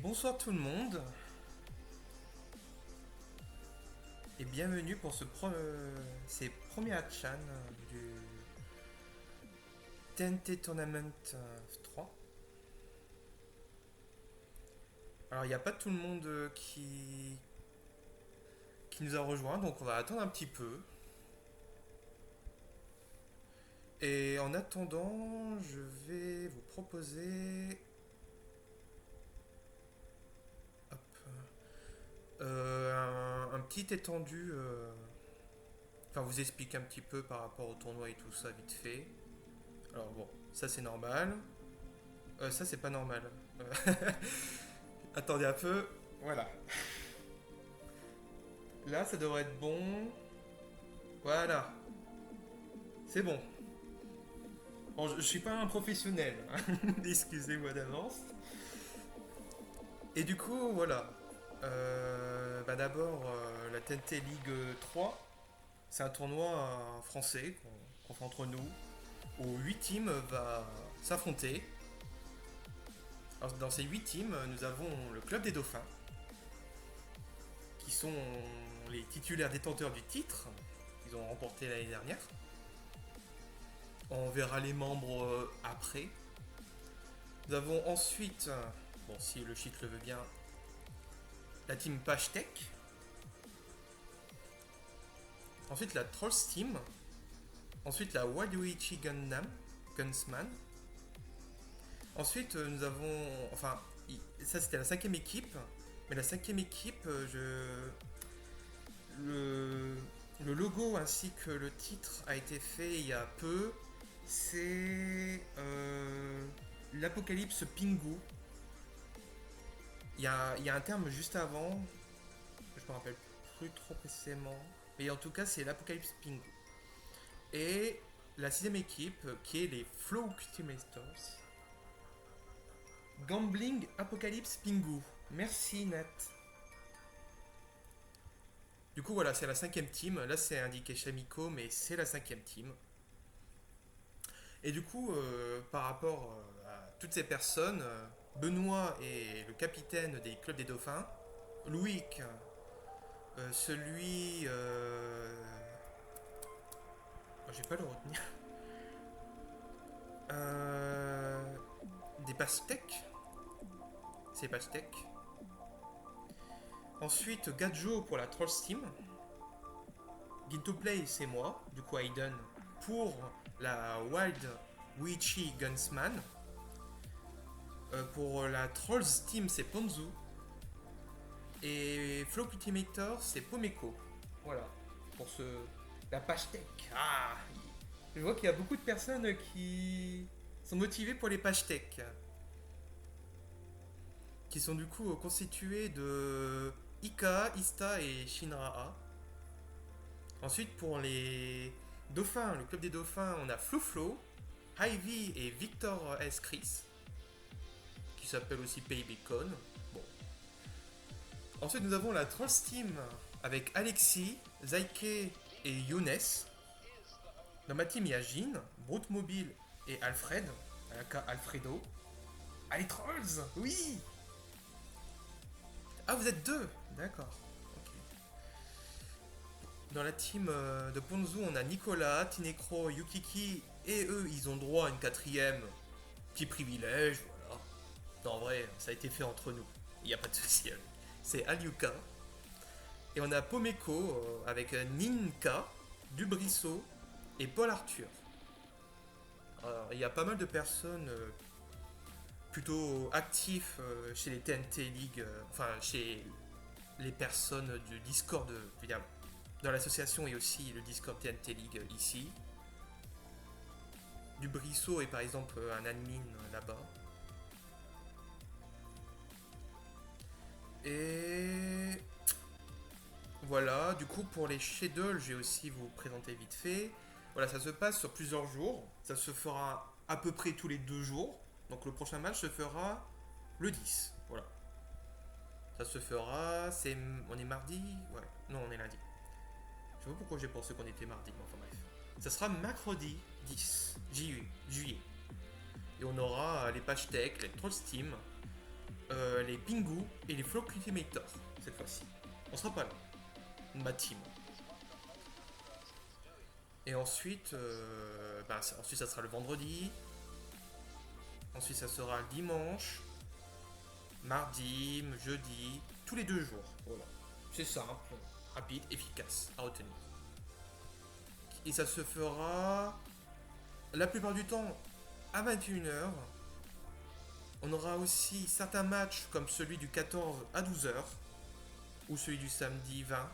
bonsoir tout le monde et bienvenue pour ces premiers Hatchan du TNT Tournament 3. Alors il n'y a pas tout le monde qui nous a rejoint, donc on va attendre un petit peu. Et en attendant, je vais vous proposer hop, un petit étendu. Enfin, vous explique un petit peu par rapport au tournoi et tout ça vite fait. Alors bon, ça c'est normal. Ça c'est pas normal. Attendez un peu. Voilà. Là ça devrait être bon. Voilà. C'est bon. Bon, je suis pas un professionnel. Hein. Excusez-moi d'avance. Et du coup, voilà. D'abord, la TNT League 3. C'est un tournoi français qu'on fait entre nous. Où 8 teams va s'affronter. Alors, dans ces 8 teams, nous avons le Club des Dauphins. Qui sont les titulaires détenteurs du titre. Ils ont remporté l'année dernière. On verra les membres après. Nous avons ensuite, bon si le cheat le veut bien, la team Pashtech. Ensuite la Trolls Team. Ensuite la Waluigi Gundam, Gunsman. Ensuite nous avons, enfin ça c'était la cinquième équipe, mais la cinquième équipe, le logo ainsi que le titre a été fait il y a peu. C'est l'Apocalypse Pingu. Il y a un terme juste avant, je me rappelle plus trop précisément, mais en tout cas c'est l'Apocalypse Pingu. Et la sixième équipe qui est les Flow Cultivators. Gambling Apocalypse Pingu. Merci Nat. Du coup voilà, c'est la cinquième team. Là c'est indiqué Shamiko, mais c'est la cinquième team. Et du coup, par rapport à toutes ces personnes, Benoît est le capitaine des clubs des dauphins. Loïc, celui. Oh, j'ai pas le retenir. Euh, des pastèques. C'est pastèques. Ensuite, Gadjo pour la Trolls Team. Ginto Play, c'est moi, du coup Aiden, pour la Wild Witchy Gunsman. Pour la Trolls Team, c'est Ponzu. Et Flow Ultimator, c'est Pomeko. Voilà, pour la pastèque. Ah, je vois qu'il y a beaucoup de personnes qui sont motivées pour les pastèques. Qui sont du coup constituées de Ika, Ista et Shinraa. Ensuite, pour les dauphins, le club des dauphins, on a Flo, Ivy et Victor S. Chris, qui s'appelle aussi Pay Bacon. Bon. Ensuite, nous avons la Trolls Team avec Alexis, Zaike et Younes. Dans ma team, il y a Jean, Brute Mobile et Alfred, aka Alfredo. Ah, les Trolls. Oui. Ah, vous êtes deux. D'accord. Dans la team de Ponzu, on a Nicolas, Tinekro, Yukiki, et eux, ils ont droit à une quatrième. Petit privilège, voilà. Non, en vrai, ça a été fait entre nous. Il n'y a pas de souci. C'est Aliuka. Et on a Pomeko avec Ninka, Dubrisso et Paul Arthur. Alors, il y a pas mal de personnes plutôt actifs chez les TNT League, enfin chez les personnes du Discord, je veux dire, dans l'association et aussi le Discord TNT League ici. Dubrisso est par exemple un admin là-bas. Et voilà, du coup pour les schedules, je vais aussi vous présenter vite fait. Voilà, ça se passe sur plusieurs jours. Ça se fera à peu près tous les 2 jours. Donc le prochain match se fera le 10. Voilà. Ça se fera. On est mardi. Ouais. Non, on est lundi. Je sais pas pourquoi j'ai pensé qu'on était mardi. Mais enfin bref. Ça sera mercredi 10 juillet. Et on aura les pages tech, les Trolls Team. les Pingu et les Flow Cultimator cette fois-ci. On sera pas là. Ma team. Et ensuite, ensuite ça sera le vendredi. Ensuite ça sera le dimanche, mardi, jeudi, tous les 2 jours. Voilà. C'est simple, rapide, efficace à retenir. Et ça se fera la plupart du temps à 21h. On aura aussi certains matchs comme celui du 14 à 12h ou celui du samedi 20.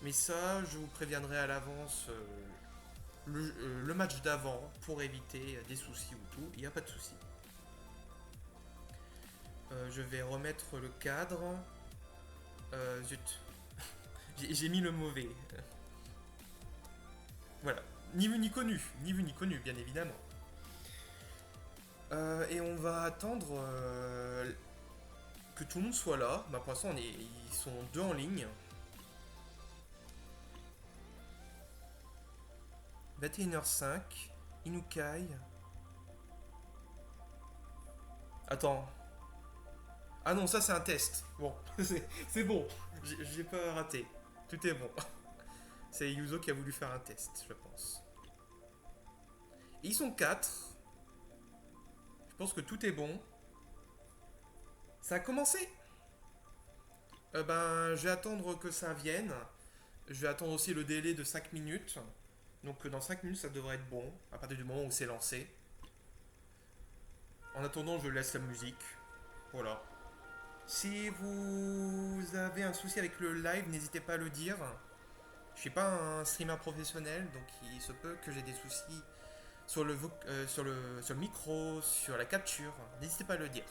Mais ça, je vous préviendrai à l'avance le match d'avant pour éviter des soucis ou tout. Il n'y a pas de soucis. Je vais remettre le cadre. Zut. J'ai mis le mauvais. Voilà. Ni vu ni connu. Ni vu ni connu, bien évidemment. Et on va attendre que tout le monde soit là. Bah, pour l'instant, ils sont 2 en ligne. 21h05. Inukai. Attends. Ah non, ça c'est un test. Bon, c'est bon. J'ai pas raté. Tout est bon. C'est Yuzo qui a voulu faire un test, je pense. Et ils sont 4. Je pense que tout est bon. Ça a commencé. Je vais attendre que ça vienne. Je vais attendre aussi le délai de 5 minutes. Donc dans 5 minutes, ça devrait être bon. À partir du moment où c'est lancé. En attendant, je laisse la musique. Voilà. Si vous avez un souci avec le live, n'hésitez pas à le dire. Je suis pas un streamer professionnel, donc il se peut que j'ai des soucis sur sur le micro, sur la capture. N'hésitez pas à le dire.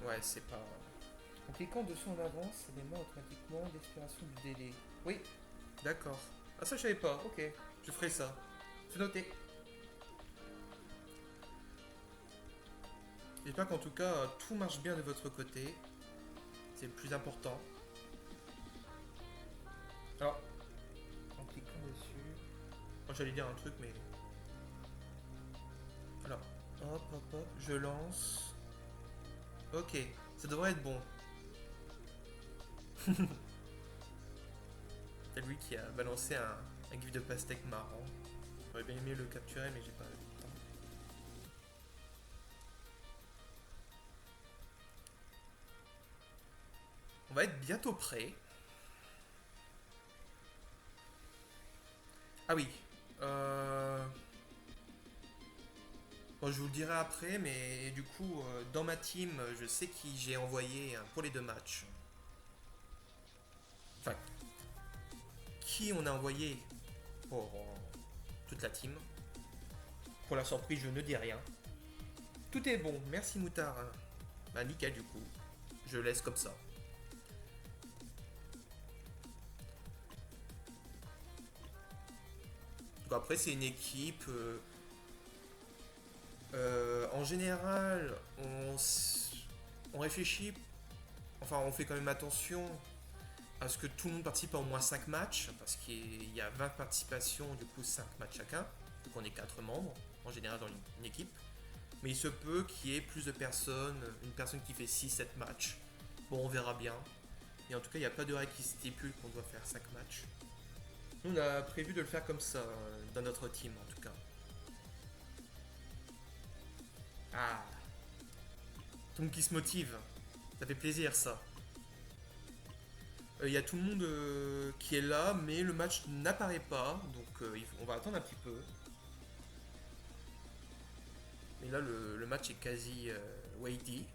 Ouais, c'est pas... En cliquant dessus en avance, ça démarre automatiquement l'expiration du délai. Oui, d'accord. Ah ça je savais pas, ok. Je ferai ça. C'est noté. J'espère qu'en tout cas tout marche bien de votre côté. C'est le plus important. Alors, en cliquant dessus... Moi j'allais dire un truc mais... Alors, hop, je lance. Ok, ça devrait être bon. C'est lui qui a balancé un gif de pastèque marrant. J'aurais bien aimé le capturer mais j'ai pas eu le temps. On va être bientôt prêt. Ah oui. Bon, je vous le dirai après, mais du coup, dans ma team, je sais qui j'ai envoyé pour les 2 matchs. Enfin, qui on a envoyé pour toute la team. Pour la surprise, je ne dis rien. Tout est bon, merci Moutard. Bah nickel du coup. Je laisse comme ça. Donc après, c'est une équipe... en général, on réfléchit, enfin on fait quand même attention à ce que tout le monde participe à au moins 5 matchs, parce qu'il y a 20 participations, du coup 5 matchs chacun, donc on est 4 membres en général dans une équipe. Mais il se peut qu'il y ait plus de personnes, une personne qui fait 6-7 matchs. Bon, on verra bien. Et en tout cas, il n'y a pas de règle qui stipule qu'on doit faire 5 matchs. Nous, on a prévu de le faire comme ça, dans notre team en tout cas. Ah, tout le monde qui se motive. Ça fait plaisir ça. Il y a tout le monde qui est là, mais le match n'apparaît pas. Donc on va attendre un petit peu. Mais là, le match est quasi weighty.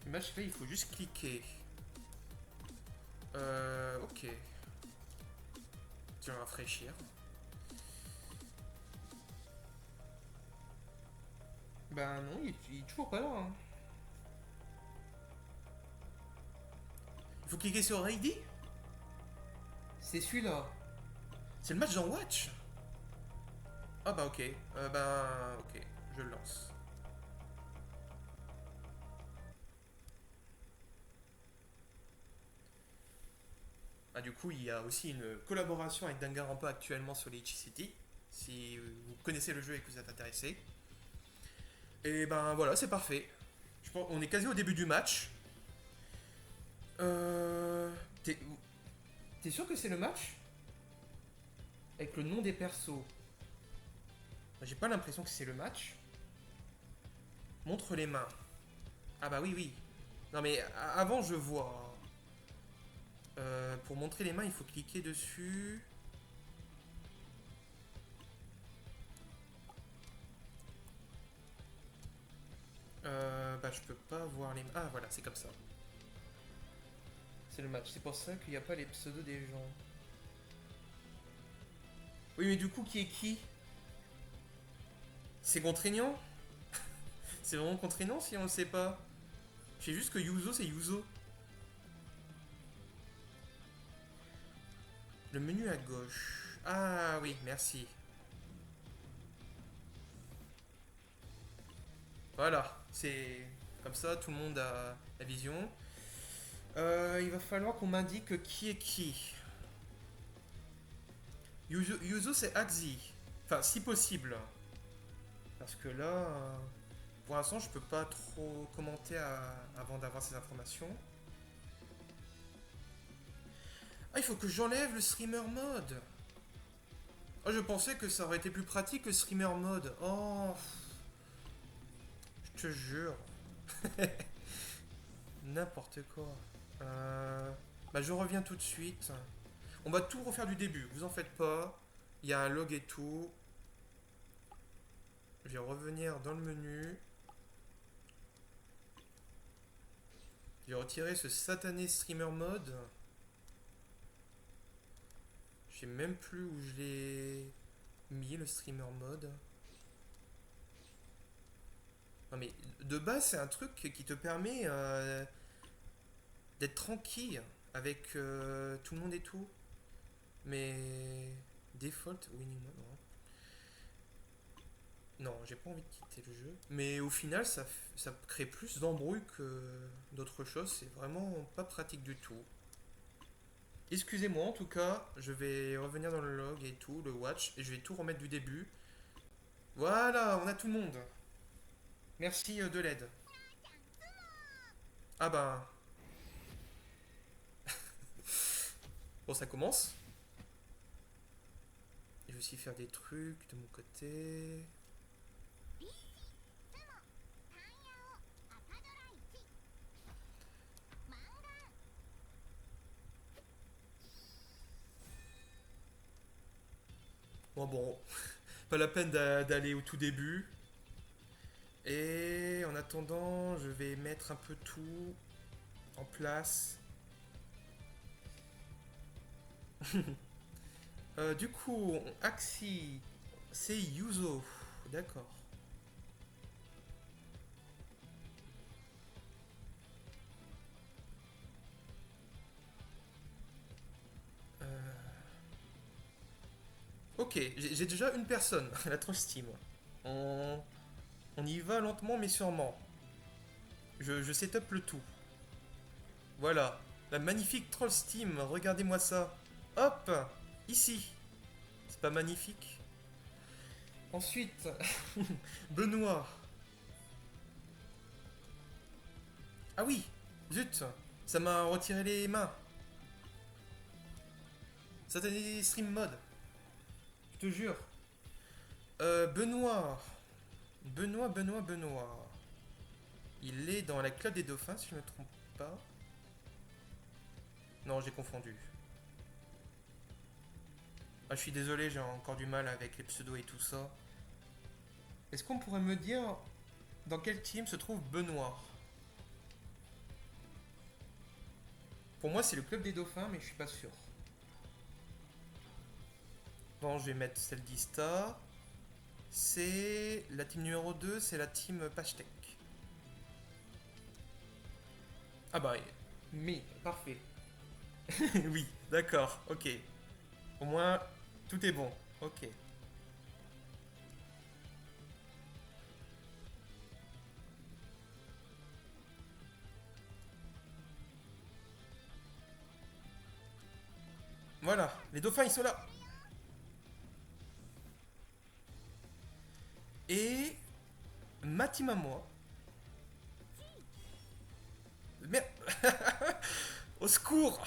Le match là, il faut juste cliquer. Ok. Je vais rafraîchir. Ben non, il est toujours pas là. Hein. Il faut cliquer sur ID. C'est celui-là. C'est le match dans Watch. Ah bah ok. Ben ok, je le lance. Ah, du coup, il y a aussi une collaboration avec Danganronpa actuellement sur les City. Si vous connaissez le jeu et que vous êtes intéressé. Et ben voilà, c'est parfait. Je pense, on est quasi au début du match. Euh, T'es t'es sûr que c'est le match? Avec le nom des persos. J'ai pas l'impression que c'est le match. Montre les mains. Ah bah oui, oui. Non mais avant je vois. Pour montrer les mains, il faut cliquer dessus. Bah je peux pas voir les mains. Ah voilà, c'est comme ça. C'est le match. C'est pour ça qu'il n'y a pas les pseudos des gens. Oui, mais du coup, qui est qui? C'est contraignant? C'est vraiment contraignant si on le sait pas. Je sais juste que Yuzo, c'est Yuzo. Le menu à gauche. Ah oui, merci. Voilà, c'est comme ça, tout le monde a la vision. Il va falloir qu'on m'indique qui est qui. Yuzo, c'est Axi. Enfin, si possible. Parce que là, pour l'instant, je peux pas trop commenter avant d'avoir ces informations. Ah, il faut que j'enlève le streamer mode. Oh, je pensais que ça aurait été plus pratique le streamer mode. Oh, je te jure. N'importe quoi. Bah, je reviens tout de suite. On va tout refaire du début, vous en faites pas. Il y a un log et tout. Je vais revenir dans le menu. Je vais retirer ce satané streamer mode. Je sais même plus où je l'ai mis le streamer mode. Non mais de base c'est un truc qui te permet d'être tranquille avec tout le monde et tout. Mais default winning mode, non, j'ai pas envie de quitter le jeu. Mais au final, ça crée plus d'embrouilles que d'autres choses. C'est vraiment pas pratique du tout. Excusez-moi en tout cas, je vais revenir dans le log et tout, le watch, et je vais tout remettre du début. Voilà, on a tout le monde. Merci de l'aide. Ah ben, bon ça commence. Je vais aussi faire des trucs de mon côté. Bon, pas la peine d'aller au tout début. Et en attendant, je vais mettre un peu tout en place. Du coup, Axi, c'est Yuzo. D'accord. Euh, ok, j'ai déjà une personne, la tranche Steam. On, on y va lentement mais sûrement. Je setup le tout. Voilà, la magnifique Troll Steam, regardez-moi ça. Hop, ici. C'est pas magnifique? Ensuite, Benoît. Ah oui, zut, ça m'a retiré les mains. Satané Stream Mode, je te jure. Benoît. Benoît. Il est dans la club des dauphins, si je ne me trompe pas. Non, j'ai confondu. Ah, je suis désolé, j'ai encore du mal avec les pseudos et tout ça. Est-ce qu'on pourrait me dire dans quel team se trouve Benoît? Pour moi, c'est le club des dauphins, mais je suis pas sûr. Bon, je vais mettre celle d'Ista. C'est la team numéro 2, c'est la team Pashtec. Ah bah, mais, parfait. Oui, d'accord, ok. Au moins, tout est bon. Ok. Les dauphins, ils sont là. Et ma team à moi. Merde. Au secours.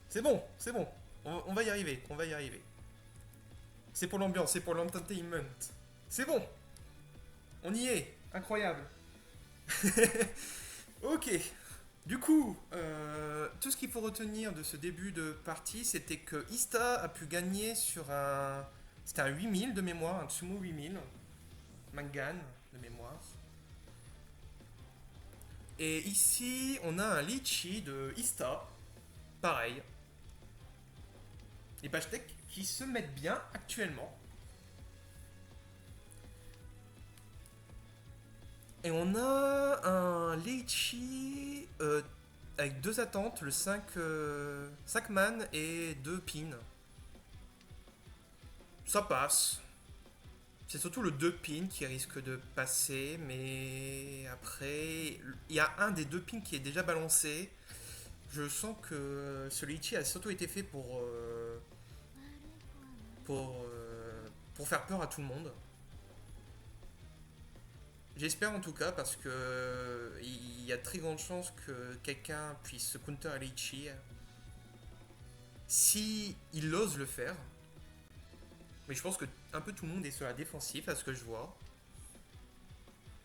C'est bon, c'est bon. On va y arriver, on va y arriver. C'est pour l'ambiance, c'est pour l'entertainment. C'est bon, on y est. Incroyable. Ok. Du coup, tout ce qu'il faut retenir de ce début de partie, c'était que Ista a pu gagner sur un... C'était un 8000 de mémoire, un Sumo 8000. Mangan de mémoire. Et ici, on a un Litchi de Ista. Pareil. Les pages tech qui se mettent bien actuellement. Et on a un Litchi avec deux attentes, le 5, 5 man et 2 pins. Ça passe. C'est surtout le 2 pins qui risque de passer, mais après, il y a un des 2 pins qui est déjà balancé. Je sens que ce Litchi a surtout été fait pour, euh, pour faire peur à tout le monde. J'espère en tout cas parce que il y a très grande chance que quelqu'un puisse counter à Litchi si il ose le faire. Mais je pense que un peu tout le monde est sur la défensive à ce que je vois.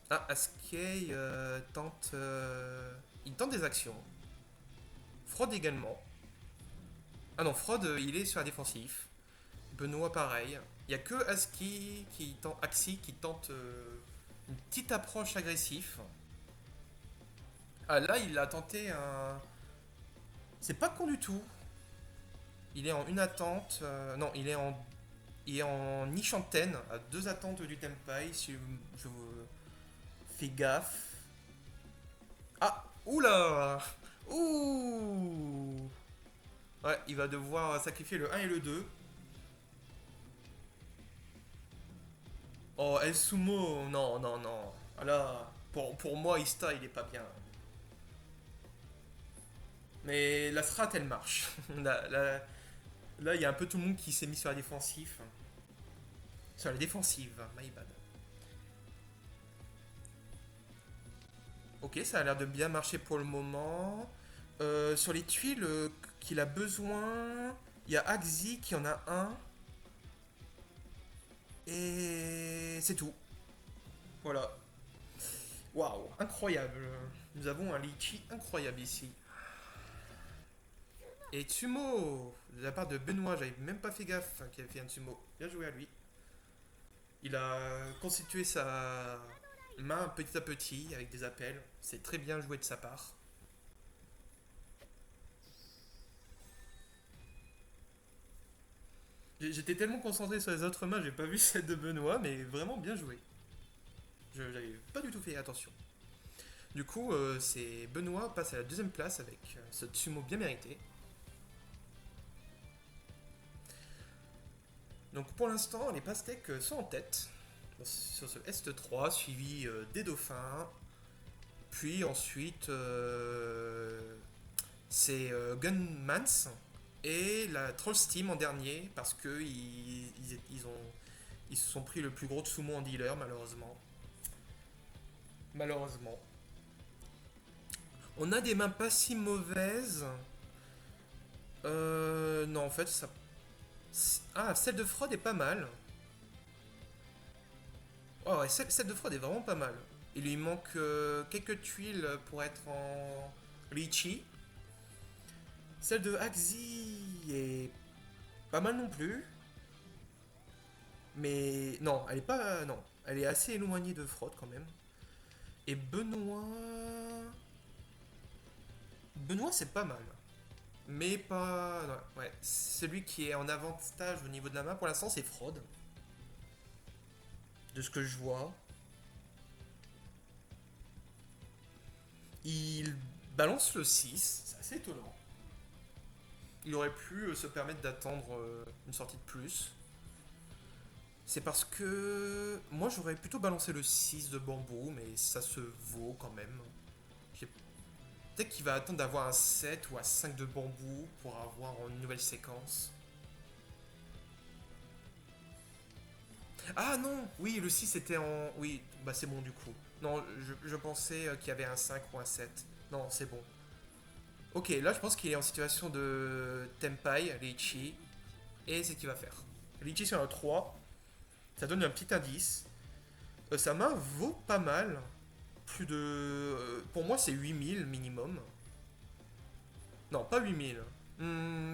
Ah, Askey tente. Il tente des actions. Fraud également. Ah non, Fraud il est sur la défensive. Benoît pareil. Il n'y a que Aski qui tente, Axi qui tente une petite approche agressive. Ah là il a tenté un. C'est pas con du tout. Il est en une attente. Non, il est en niche antenne à deux attentes du Tempai. Si je fais gaffe. Ah, oula. Ouh. Ouais, il va devoir sacrifier le un et le 2. Oh, El Sumo, non, non, non. Ah là, pour moi, Ista, il est pas bien. Mais la strat, elle marche. Là, il y a un peu tout le monde qui s'est mis sur la défensive. Sur la défensive, my bad. Ok, ça a l'air de bien marcher pour le moment. Sur les tuiles qu'il a besoin, il y a Axi qui en a un. Et c'est tout. Voilà. Waouh, incroyable. Nous avons un litchi incroyable ici. Et Tsumo, de la part de Benoît, j'avais même pas fait gaffe qu'il avait fait un Tsumo. Bien joué à lui. Il a constitué sa main petit à petit avec des appels. C'est très bien joué de sa part. J'étais tellement concentré sur les autres mains, j'ai pas vu celle de Benoît, mais vraiment bien joué. Je n'avais pas du tout fait attention. Du coup, c'est Benoît passe à la deuxième place avec ce Tsumo bien mérité. Donc pour l'instant, les pastèques sont en tête sur ce Est3, suivi des dauphins. Puis ensuite, c'est Gunmans et la Trolls Team en dernier parce que ils se sont pris le plus gros sumo en dealer malheureusement. Malheureusement. On a des mains pas si mauvaises. Non, en fait, ça. Ah, celle de Fraud est pas mal. Oh, ouais, celle de Fraud est vraiment pas mal. Il lui manque quelques tuiles pour être en Litchi. Celle de Axi est pas mal non plus. Mais non, elle est pas. Non, elle est assez éloignée de Fraud quand même. Et Benoît. Benoît, c'est pas mal. Mais pas. Non, ouais, celui qui est en avantage au niveau de la main pour l'instant, c'est Fraud. De ce que je vois. Il balance le 6, c'est assez étonnant. Il aurait pu se permettre d'attendre une sortie de plus. C'est parce que moi j'aurais plutôt balancé le 6 de bambou, mais ça se vaut quand même. J'ai- Peut-être qu'il va attendre d'avoir un 7 ou un 5 de bambou pour avoir une nouvelle séquence. Ah non, oui, le 6 était en... Oui, bah c'est bon du coup. Non, je pensais qu'il y avait un 5 ou un 7. Non, c'est bon. Ok, là je pense qu'il est en situation de Tenpai, Lichi. Et c'est ce qu'il va faire. Lichi sur un 3. Ça donne un petit indice. Sa main vaut pas mal. Plus de... pour moi c'est 8000 minimum. Non, pas 8000.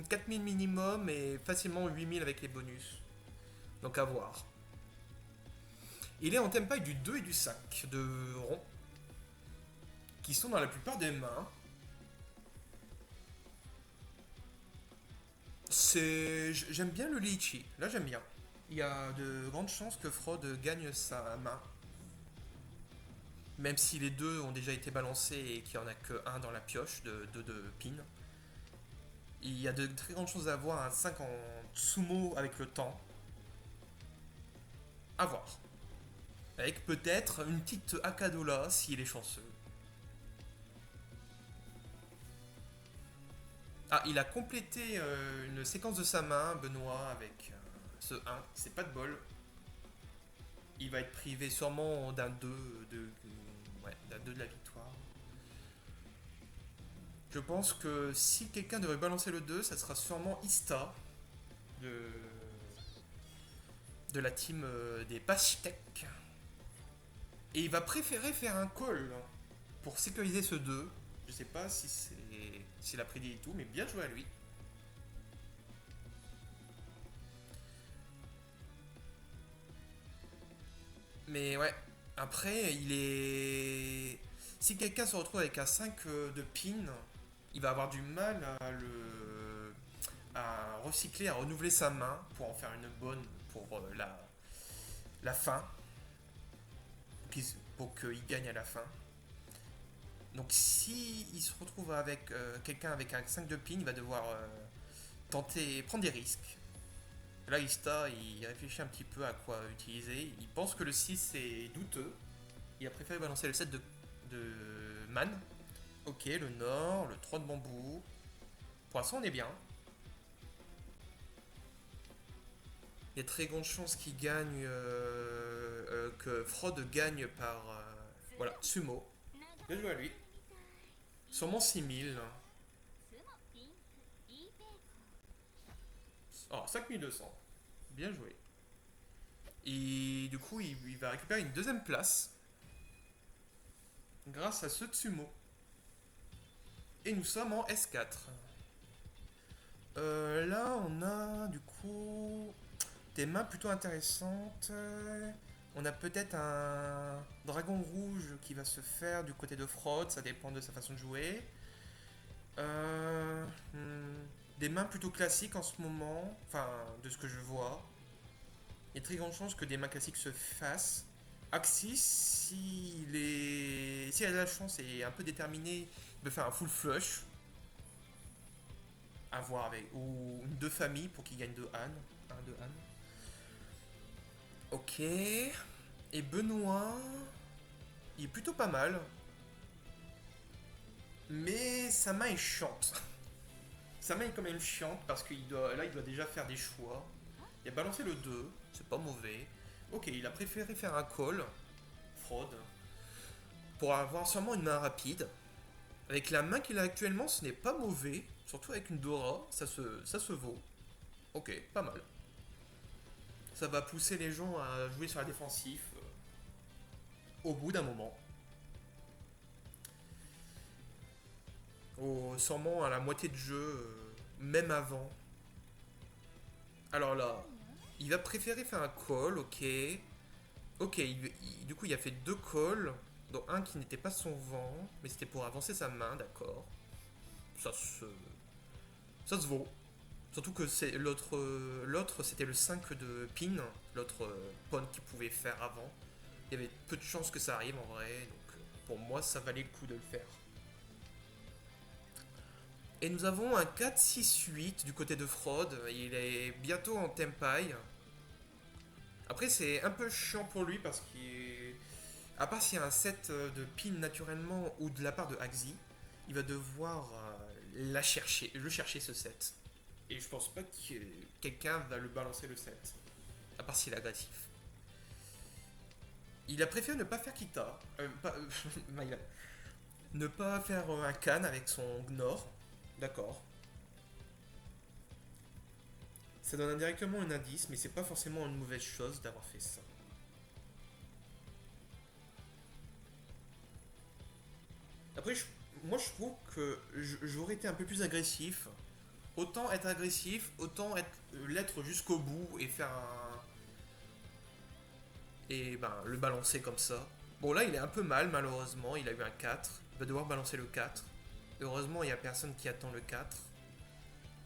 4000 minimum et facilement 8000 avec les bonus. Donc à voir. Il est en Tenpai du 2 et du 5 de rond. Qui sont dans la plupart des mains. J'aime bien le Lichi. Là j'aime bien. Il y a de grandes chances que Frod gagne sa main. Même si les deux ont déjà été balancés et qu'il n'y en a que un dans la pioche de pin. Il y a de très grandes chances d'avoir un 5 en sumo avec le temps. À voir. Avec peut-être une petite Akadola s'il est chanceux. Ah, il a complété une séquence de sa main, Benoît, avec ce 1. C'est pas de bol. Il va être privé sûrement d'un 2 ouais, d'un 2 de la victoire. Je pense que si quelqu'un devrait balancer le 2, ça sera sûrement Ista de, de la team des Pastèques. Et il va préférer faire un call pour sécuriser ce 2. Je sais pas si c'est s'il a prédit et tout, mais bien joué à lui. Mais ouais, après, il est... Si quelqu'un se retrouve avec un 5 de pin, il va avoir du mal à recycler, à renouveler sa main pour en faire une bonne pour la fin, pour qu'il gagne à la fin. Donc si il se retrouve avec quelqu'un avec un 5 de pin, il va devoir tenter, prendre des risques. Là, Ista, il réfléchit un petit peu à quoi utiliser. Il pense que le 6 est douteux. Il a préféré balancer le 7 de Man. Ok, le Nord, le 3 de bambou. Pour l'instant, on est bien. Il y a très grande chance qu'il gagne, que Frod gagne par, voilà, Sumo. Bien joué à lui. Sûrement 6000. Oh, 5200. Bien joué. Et du coup, il va récupérer une deuxième place grâce à ce Tsumo. Et nous sommes en S4. Là, on a du coup des mains plutôt intéressantes. On a peut-être un dragon rouge qui va se faire du côté de Fraude, ça dépend de sa façon de jouer. Euh, hmm, des mains plutôt classiques en ce moment, enfin de ce que je vois. Il y a très grande chance que des mains classiques se fassent. Axis, s'il a de la chance et est un peu déterminé, il peut faire un full flush. À voir avec. Ou une deux familles pour qu'il gagne deux Han. Un de Han. Ok. Et Benoît. Il est plutôt pas mal. Mais sa main est chiante. Sa main est quand même chiante parce qu'il doit, là il doit déjà faire des choix. Il a balancé le 2, c'est pas mauvais. Ok, il a préféré faire un call, fraude, pour avoir sûrement une main rapide. Avec la main qu'il a actuellement, ce n'est pas mauvais. Surtout avec une Dora, ça se vaut. Ok, pas mal. Ça va pousser les gens à jouer sur la défensive au bout d'un moment. Sûrement à la moitié de jeu, même avant. Alors là, il va préférer faire un call, ok. Ok, du coup il a fait deux calls, dont un qui n'était pas son vent, mais c'était pour avancer sa main, d'accord. Ça se, ça se vaut. Surtout que c'est l'autre c'était le 5 de pin, l'autre pawn qu'il pouvait faire avant. Il y avait peu de chances que ça arrive en vrai, donc pour moi ça valait le coup de le faire. Et nous avons un 4-6-8 du côté de Fraude, il est bientôt en Tenpai. Après c'est un peu chiant pour lui parce qu'il est... À part s'il y a un set de pin naturellement ou de la part de Axi, il va devoir le chercher ce set. Et je pense pas que quelqu'un va le balancer le set. À part s'il est agressif. Il a préféré ne pas faire Kita. Ne pas faire un Khan avec son Gnor. D'accord. Ça donne indirectement un indice, mais c'est pas forcément une mauvaise chose d'avoir fait ça. Après, moi je trouve que j'aurais été un peu plus agressif. Autant être agressif, autant l'être jusqu'au bout et faire un. Et ben, le balancer comme ça. Bon, là, il est un peu mal, malheureusement. Il a eu un 4. Il va devoir balancer le 4. Heureusement, il n'y a personne qui attend le 4.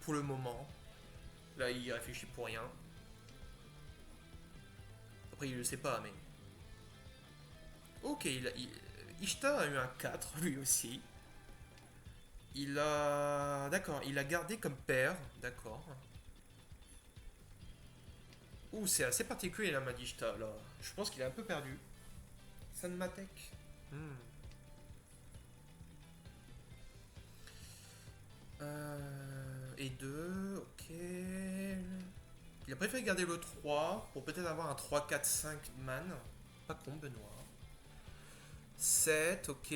Pour le moment. Là, il réfléchit pour rien. Après, il le sait pas, mais. Ok, Ishtar a eu un 4, lui aussi. Il a. D'accord, il a gardé comme père. D'accord. Ouh, c'est assez particulier la Madishta là. Je pense qu'il est un peu perdu. Sanmatek. Hmm. Et 2, ok. Il a préféré garder le 3 pour peut-être avoir un 3, 4, 5 man. Pas con, Benoît. 7, ok.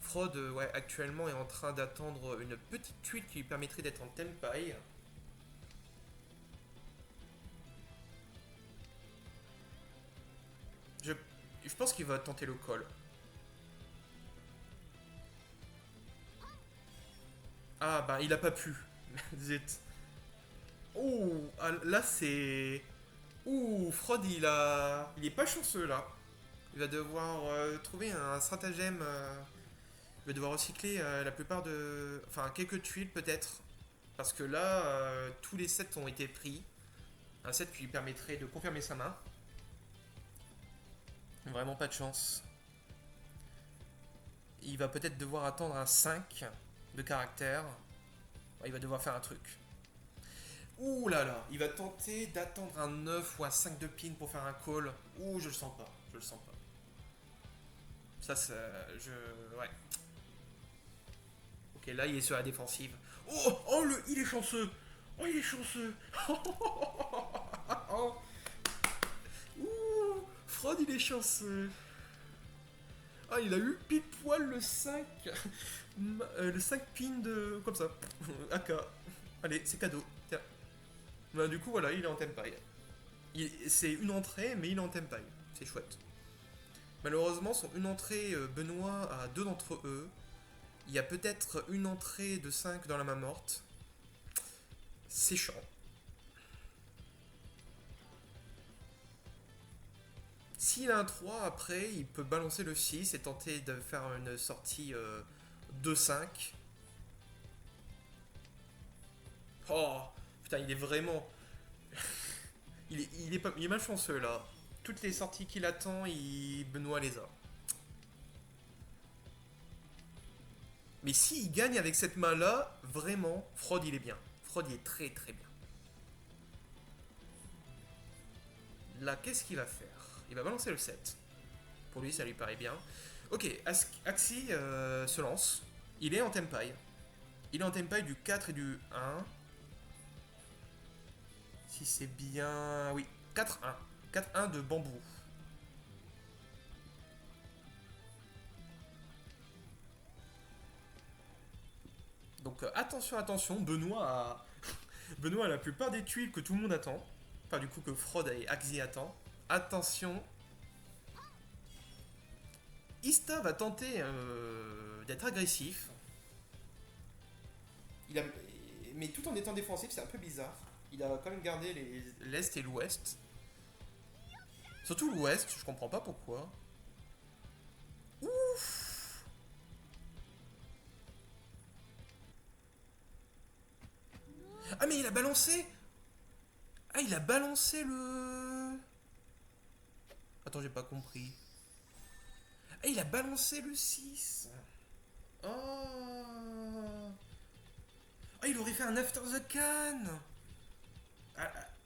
Fraude, ouais, actuellement est en train d'attendre une petite tuile qui lui permettrait d'être en Tenpai. Je, je pense qu'il va tenter le call. Ah, bah, il a pas pu. Zut. Ouh, ah, là c'est. Ouh, Fraude, il est pas chanceux là. Il va devoir trouver un stratagème. Il va devoir recycler la plupart de. Enfin, quelques tuiles peut-être. Parce que là, tous les sets ont été pris. Un set qui lui permettrait de confirmer sa main. Vraiment pas de chance. Il va peut-être devoir attendre un 5 de caractère. Ouais, il va devoir faire un truc. Ouh là là, il va tenter d'attendre un 9 ou un 5 de pin pour faire un call. Ouh, je le sens pas, je le sens pas. Ça, ouais. Ok, là, il est sur la défensive. Oh, oh, il est chanceux. Oh, il est chanceux. Oh, ouh, Fraude, il est chanceux. Ah, il a eu pile poil le 5. Le 5 pin de. Comme ça. AK. Allez, c'est cadeau. Tiens. Bah, du coup, voilà, il est en Tenpai. C'est une entrée, mais il est en Tenpai. C'est chouette. Malheureusement, son une entrée, Benoît a deux d'entre eux. Il y a peut-être une entrée de 5 dans la main morte. C'est chiant. S'il a un 3 après, il peut balancer le 6 et tenter de faire une sortie 2-5. Oh, putain, il est vraiment. Il est malchanceux là. Toutes les sorties qu'il attend, Benoît les a. Mais s'il gagne avec cette main-là, vraiment, Fraude il est bien. Fraude il est très très bien. Là, qu'est-ce qu'il va faire? Il va balancer le 7. Pour lui, ça lui paraît bien. Ok, Axi se lance. Il est en Tenpai. Il est en Tenpai du 4 et du 1. Si c'est bien. Oui, 4-1. 4-1 de bambou. Donc attention, attention, Benoît a la plupart des tuiles que tout le monde attend. Enfin, du coup, que Fraude et Axi attend. Attention. Ista va tenter d'être agressif. Il a... Mais tout en étant défensif, c'est un peu bizarre. Il a quand même gardé l'Est et l'Ouest. Surtout l'Ouest, je comprends pas pourquoi. Ouf. Ah mais il a balancé. Ah il a balancé le... Attends, j'ai pas compris. Ah il a balancé le 6. Oh. Ah il aurait fait un After the Can.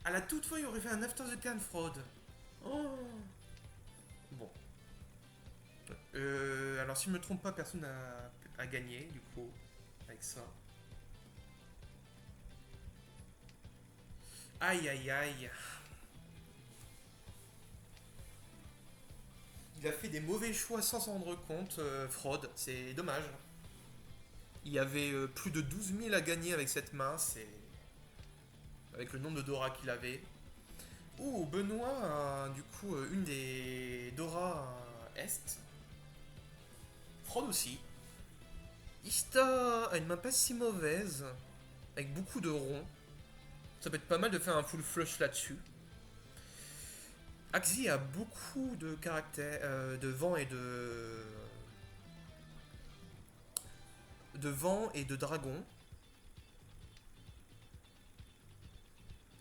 À la toute fin, il aurait fait un After the Can Fraud. Oh. Bon. Alors Alors si je me trompe pas, personne a gagné du coup avec ça. Aïe aïe aïe. Il a fait des mauvais choix sans s'en rendre compte, fraude, c'est dommage. Il y avait plus de 12 000 à gagner avec cette main, c'est... Avec le nombre de Dora qu'il avait. Ouh, Benoît a du coup une des Dora Est. Fraude aussi. Ista a une main pas si mauvaise, avec beaucoup de ronds. Ça peut être pas mal de faire un full flush là-dessus. Axi a beaucoup de caractères, de vent et de vent et de dragon.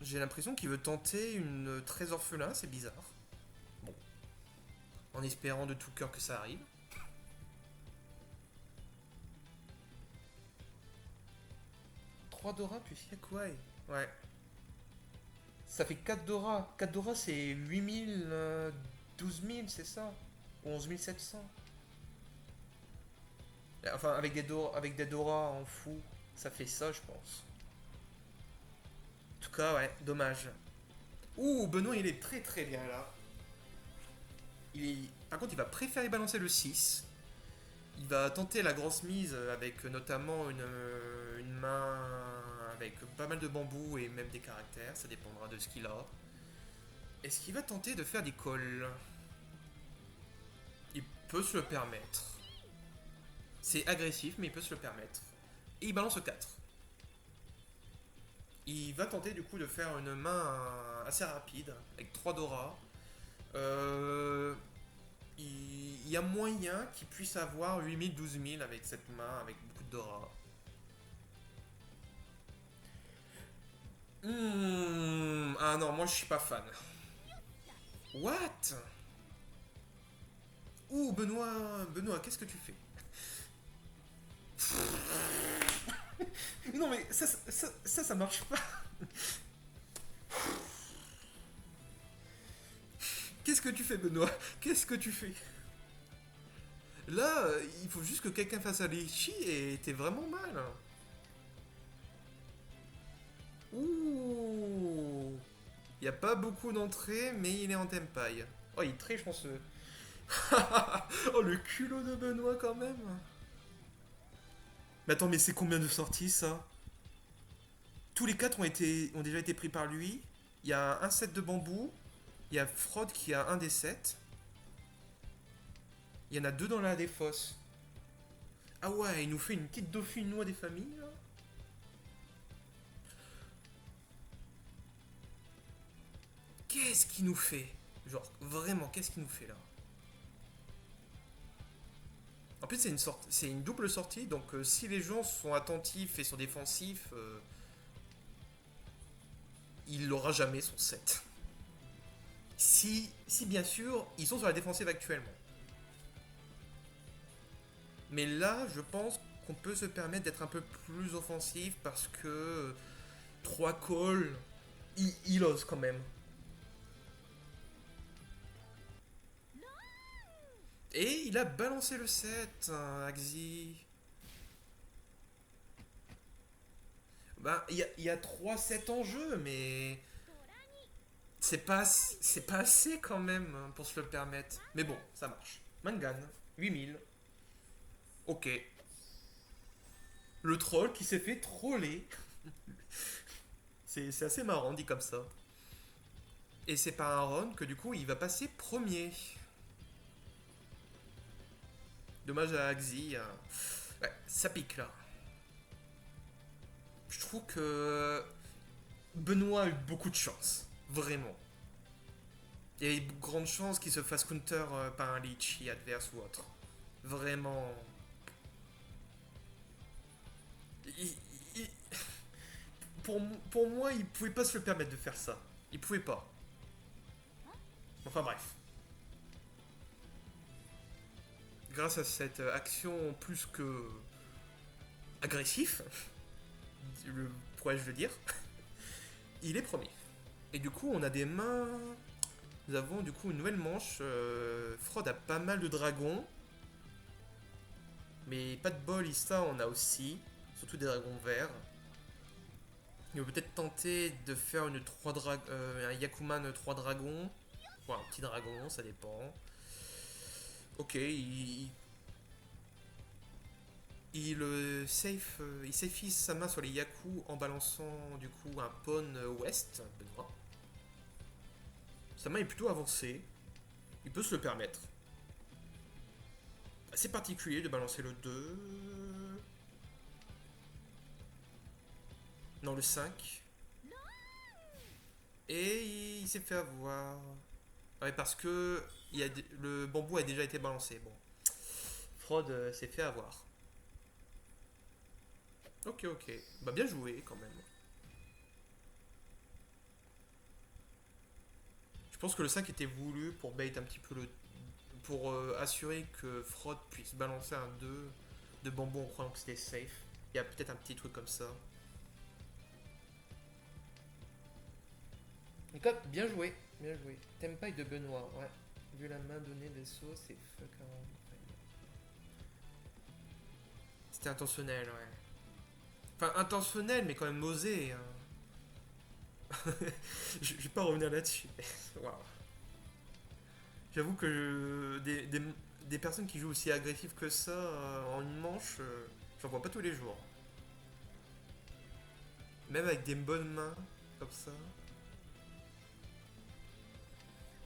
J'ai l'impression qu'il veut tenter une très orphelin, c'est bizarre. Bon, en espérant de tout cœur que ça arrive. Trois Dora plus Yakuai. Ouais. Ça fait 4 Dora. 4 Dora c'est 8 000, 12 000, c'est ça? Ou 11 700. Enfin, avec des Dora en fou, ça fait ça, je pense. En tout cas, ouais, dommage. Ouh, Benoît, il est très très bien là. Par contre, il va préférer balancer le 6. Il va tenter la grosse mise avec notamment une main avec pas mal de bambou et même des caractères. Ça dépendra de ce qu'il a. Est-ce qu'il va tenter de faire des calls? Il peut se le permettre. C'est agressif, mais il peut se le permettre. Et il balance le 4. Il va tenter du coup de faire une main assez rapide, avec 3 Dora. Il y a moyen qu'il puisse avoir 8 000, 12 000 avec cette main, avec beaucoup de Dora. Ah non, moi je suis pas fan. What? Ouh, Benoît, qu'est-ce que tu fais? Non mais ça marche pas. Qu'est-ce que tu fais, Benoît? Qu'est-ce que tu fais? Là, il faut juste que quelqu'un fasse un Lichi et t'es vraiment mal. Ouh. Il n'y a pas beaucoup d'entrées, mais il est en tempaille. Oh, il triche, je pense. Oh, le culot de Benoît, quand même. Mais attends, mais c'est combien de sorties, ça? Tous les 4 ont déjà été pris par lui. Il y a un set de bambou. Il y a Fraude qui a un des 7. Il y en a 2 dans la défausse. Ah ouais, il nous fait une petite dauphinoise des familles, là. Qu'est-ce qu'il nous fait? Genre, vraiment, qu'est-ce qu'il nous fait, là? En plus, c'est une double sortie, donc si les gens sont attentifs et sont défensifs, il n'aura jamais son 7. Si bien sûr, ils sont sur la défensive actuellement. Mais là, je pense qu'on peut se permettre d'être un peu plus offensif parce que 3 calls, il ose quand même. Et il a balancé le 7, hein, Axi. Ben, il y a 3-7 en jeu, mais c'est pas assez quand même hein, pour se le permettre. Mais bon, ça marche. Mangan, 8 000. Ok. Le troll qui s'est fait troller. C'est assez marrant dit comme ça. Et c'est par un run que du coup il va passer premier. Dommage à Axi. Ouais, ça pique là. Je trouve que Benoît a eu beaucoup de chance. Vraiment. Il y a eu de grandes chances qu'il se fasse counter par un Litchi adverse ou autre. Vraiment. Il- il- pour moi, il pouvait pas se le permettre de faire ça. Il pouvait pas. Enfin bref. Grâce à cette action plus que agressif, pourrais-je le dire, il est premier. Et du coup, on a des mains. Nous avons du coup une nouvelle manche. Fraude a pas mal de dragons. Mais pas de bol, Ista, on a aussi. Surtout des dragons verts. Il va peut-être tenter de faire un Yakuman 3 dragons. Ou un petit dragon, ça dépend. Ok, il safeise sa main sur les Yaku en balançant du coup un pawn ouest, Benoît. Sa main est plutôt avancée. Il peut se le permettre. Assez particulier de balancer le 2. Non, le 5. Et il s'est fait avoir. Ouais, parce que le bambou a déjà été balancé. Bon, Fraude s'est fait avoir. Ok, ok. Bah bien joué quand même. Je pense que le 5 était voulu pour bait un petit peu le... Pour assurer que Fraude puisse balancer un 2 de bambou en croyant que c'était safe. Il y a peut-être un petit truc comme ça. Écoute, bien joué. Bien joué. Tempai de Benoît, ouais. Vu la main donnée des sauts, c'est fuck. C'était intentionnel, ouais. Enfin, intentionnel, mais quand même osé. Hein. Je vais pas revenir là-dessus. Waouh. J'avoue que des personnes qui jouent aussi agressif que ça en une manche, j'en vois pas tous les jours. Même avec des bonnes mains, comme ça.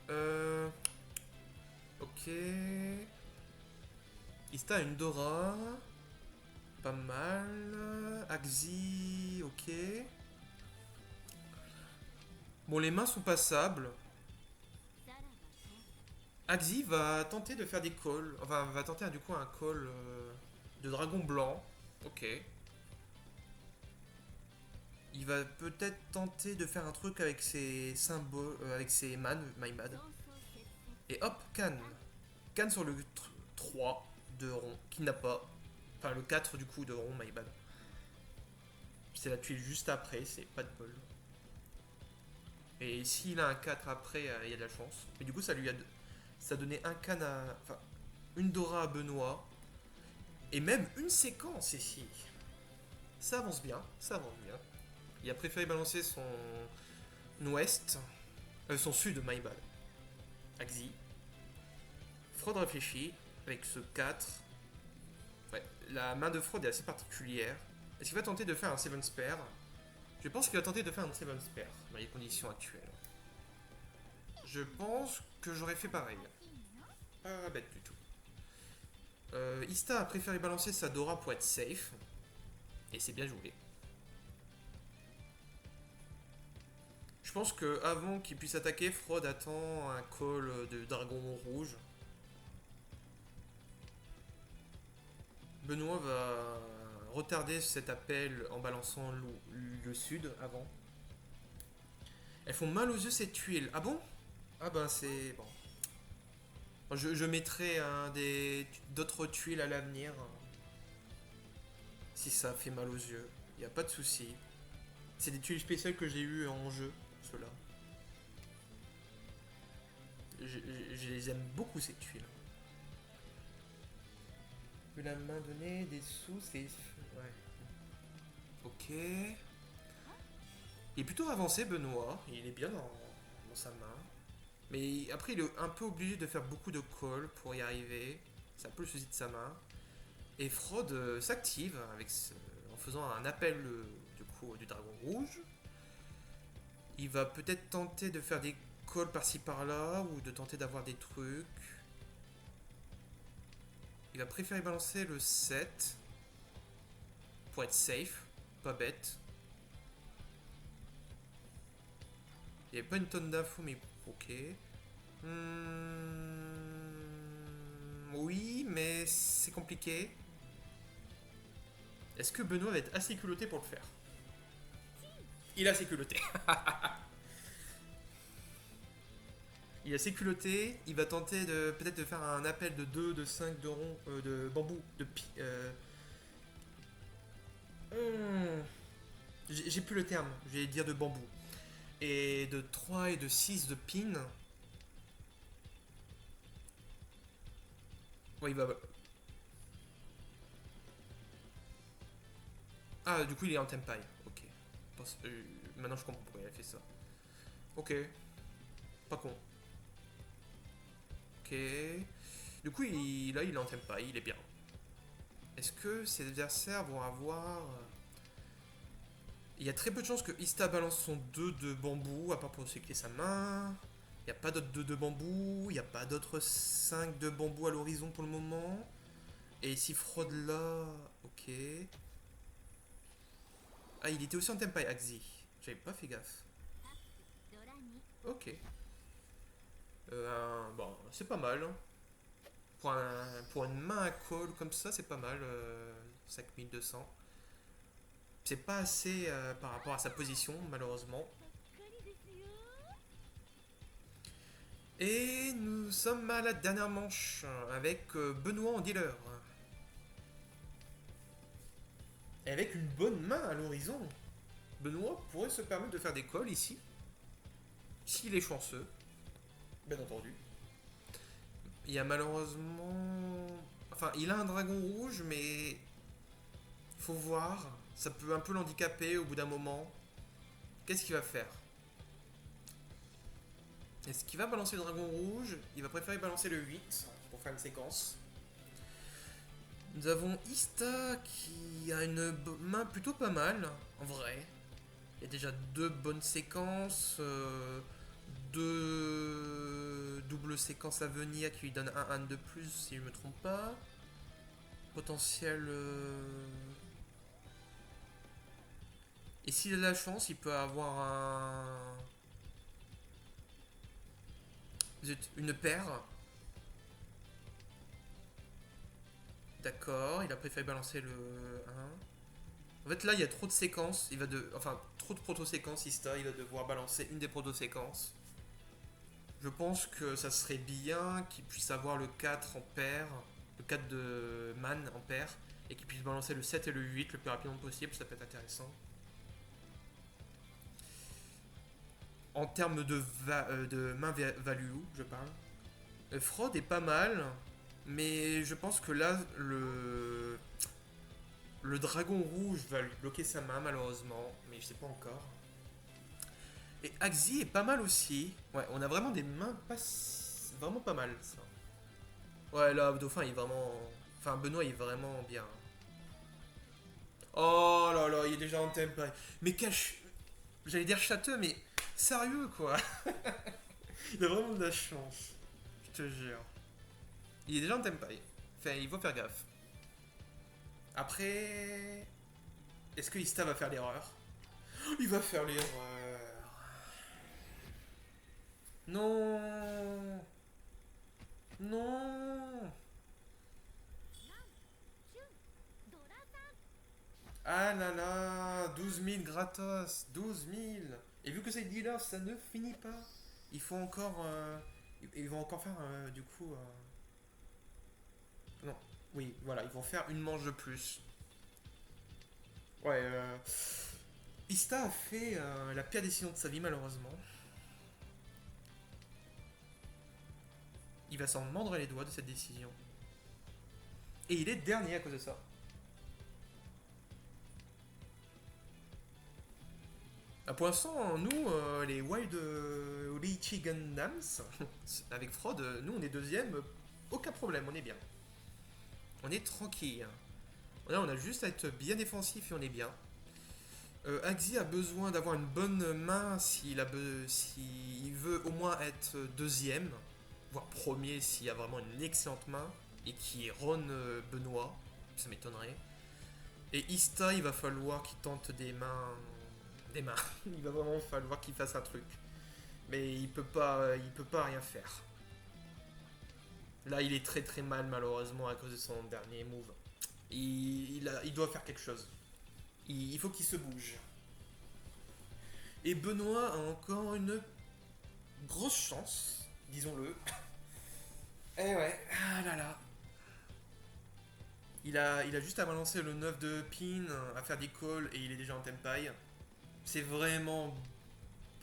Euh. Ok. Ista a une Dora. Pas mal. Axi, ok. Bon, les mains sont passables. Axi va tenter de faire des calls. Enfin, va tenter du coup un call de dragon blanc. Ok. Il va peut-être tenter de faire un truc avec ses symboles, avec ses man, my mad. Et hop, Cannes. Cannes sur le 3 de rond, qui n'a pas. Enfin, le 4 du coup de rond, my bad. C'est la tuile juste après, c'est pas de bol. Et s'il a un 4 après, il y a de la chance. Mais du coup, ça donnait un Cannes à. Enfin, une Dora à Benoît. Et même une séquence ici. Ça avance bien, ça avance bien. Il a préféré balancer son ouest, son sud, my bad. Axi. Fraude réfléchit avec ce 4. Ouais, la main de Fraude est assez particulière. Est-ce qu'il va tenter de faire un 7 spare? Je pense qu'il va tenter de faire un 7 spare dans les conditions actuelles. Je pense que j'aurais fait pareil. Pas bête du tout. Ista a préféré balancer sa Dora pour être safe. Et c'est bien joué. Je pense que avant qu'il puisse attaquer, Fraude attend un call de dragon rouge. Benoît va retarder cet appel en balançant le sud avant. Elles font mal aux yeux ces tuiles. Ah bon? Ah ben c'est bon. Je mettrai d'autres tuiles à l'avenir si ça fait mal aux yeux. Y a pas de souci. C'est des tuiles spéciales que j'ai eues en jeu, ceux-là. Je les aime beaucoup ces tuiles. Vu la main donnée, des sous, c'est. Ouais. Ok. Il est plutôt avancé, Benoît. Il est bien dans sa main. Mais après, il est un peu obligé de faire beaucoup de calls pour y arriver. C'est un peu le souci de sa main. Et Fraude s'active en faisant un appel du coup du dragon rouge. Il va peut-être tenter de faire des calls par-ci par-là ou de tenter d'avoir des trucs. Il va préférer balancer le 7 pour être safe, pas bête. Il n'y avait pas une tonne d'infos, mais ok. Oui, mais c'est compliqué. Est-ce que Benoît va être assez culotté pour le faire? Il a assez culotté. Il a assez culotté. Il va tenter de peut-être de faire un appel de 2, de 5, de rond, de bambou, de pi. J'ai plus le terme. Je vais dire de bambou. Et de 3 et de 6 de pin. Ouais, il va. Ah, du coup, il est en Tenpai. Ok. Maintenant, je comprends pourquoi il a fait ça. Ok. Pas con. Ok. Du coup, là, il est en Tenpai. Il est bien. Est-ce que ses adversaires vont avoir... Il y a très peu de chances que Ista balance son 2 de bambou, à part pour sécler sa main. Il n'y a pas d'autres 2 de bambou. Il n'y a pas d'autres 5 de bambou à l'horizon pour le moment. Et si Fraude là... Ok. Ah, il était aussi en Tenpai, Axi. J'avais pas fait gaffe. Ok. Bon, c'est pas mal. Pour une main à call comme ça, c'est pas mal. 5200. C'est pas assez par rapport à sa position, malheureusement. Et nous sommes à la dernière manche avec Benoît en dealer. Et avec une bonne main à l'horizon. Benoît pourrait se permettre de faire des calls ici. S'il est chanceux, bien entendu. Il y a malheureusement... Enfin, il a un dragon rouge, mais... Faut voir. Ça peut un peu l'handicaper au bout d'un moment. Qu'est-ce qu'il va faire? Est-ce qu'il va balancer le dragon rouge? Il va préférer balancer le 8 pour faire une séquence. Nous avons Ista qui a une main plutôt pas mal, en vrai. Il y a déjà 2 bonnes séquences, 2 doubles séquences à venir qui lui donnent un Han de plus si je ne me trompe pas. Potentiel... Et s'il a de la chance, il peut avoir une paire. D'accord, il a préféré balancer le 1. En fait, là, il y a trop de séquences. Enfin, trop de proto-séquences, Ista. Il va devoir balancer une des proto-séquences. Je pense que ça serait bien qu'il puisse avoir le 4 en paire. Le 4 de man en paire. Et qu'il puisse balancer le 7 et le 8 le plus rapidement possible. Ça peut être intéressant. En termes de main value, je parle. Fraud est pas mal. Mais je pense que là, le dragon rouge va lui bloquer sa main, malheureusement. Mais je sais pas encore. Et Axi est pas mal aussi. Ouais, on a vraiment des mains vraiment pas mal, ça. Ouais, là, Dauphin, il est vraiment... Enfin, Benoît, il est vraiment bien. Oh là là, il est déjà en tempo. Mais cache... J'allais dire châteux, mais sérieux, quoi. Il a vraiment de la chance. Je te jure. Il est déjà en tempo. Enfin, il faut faire gaffe. Après... Est-ce que Ista va faire l'erreur? Il va faire l'erreur. Non. Non. Ah là là, 12 000 gratos, 12 000. Et vu que c'est dealer, ça ne finit pas. Il faut encore... ils vont encore faire du coup... Non, oui, voilà, ils vont faire une manche de plus. Ouais, Ista a fait la pire décision de sa vie malheureusement. Il va s'en mordre les doigts de cette décision. Et il est dernier à cause de ça. Ah, pour l'instant, nous, les Wild Lychee Gundams, avec Fraud, nous on est deuxième, aucun problème, on est bien. On est tranquille. Là, on a juste à être bien défensif et on est bien. Axi a besoin d'avoir une bonne main s'il veut au moins être deuxième, voire premier s'il y a vraiment une excellente main et qui est Ron Benoît, ça m'étonnerait. Et Ista, il va falloir qu'il tente des mains. Des mains. Il va vraiment falloir qu'il fasse un truc. Mais il peut pas rien faire. Là, il est très très mal malheureusement à cause de son dernier move. Il doit faire quelque chose. Il faut qu'il se bouge. Et Benoît a encore une grosse chance, disons-le. Eh ouais, ah là là. Il a juste à balancer le 9 de pin, à faire des calls et il est déjà en tempai. C'est vraiment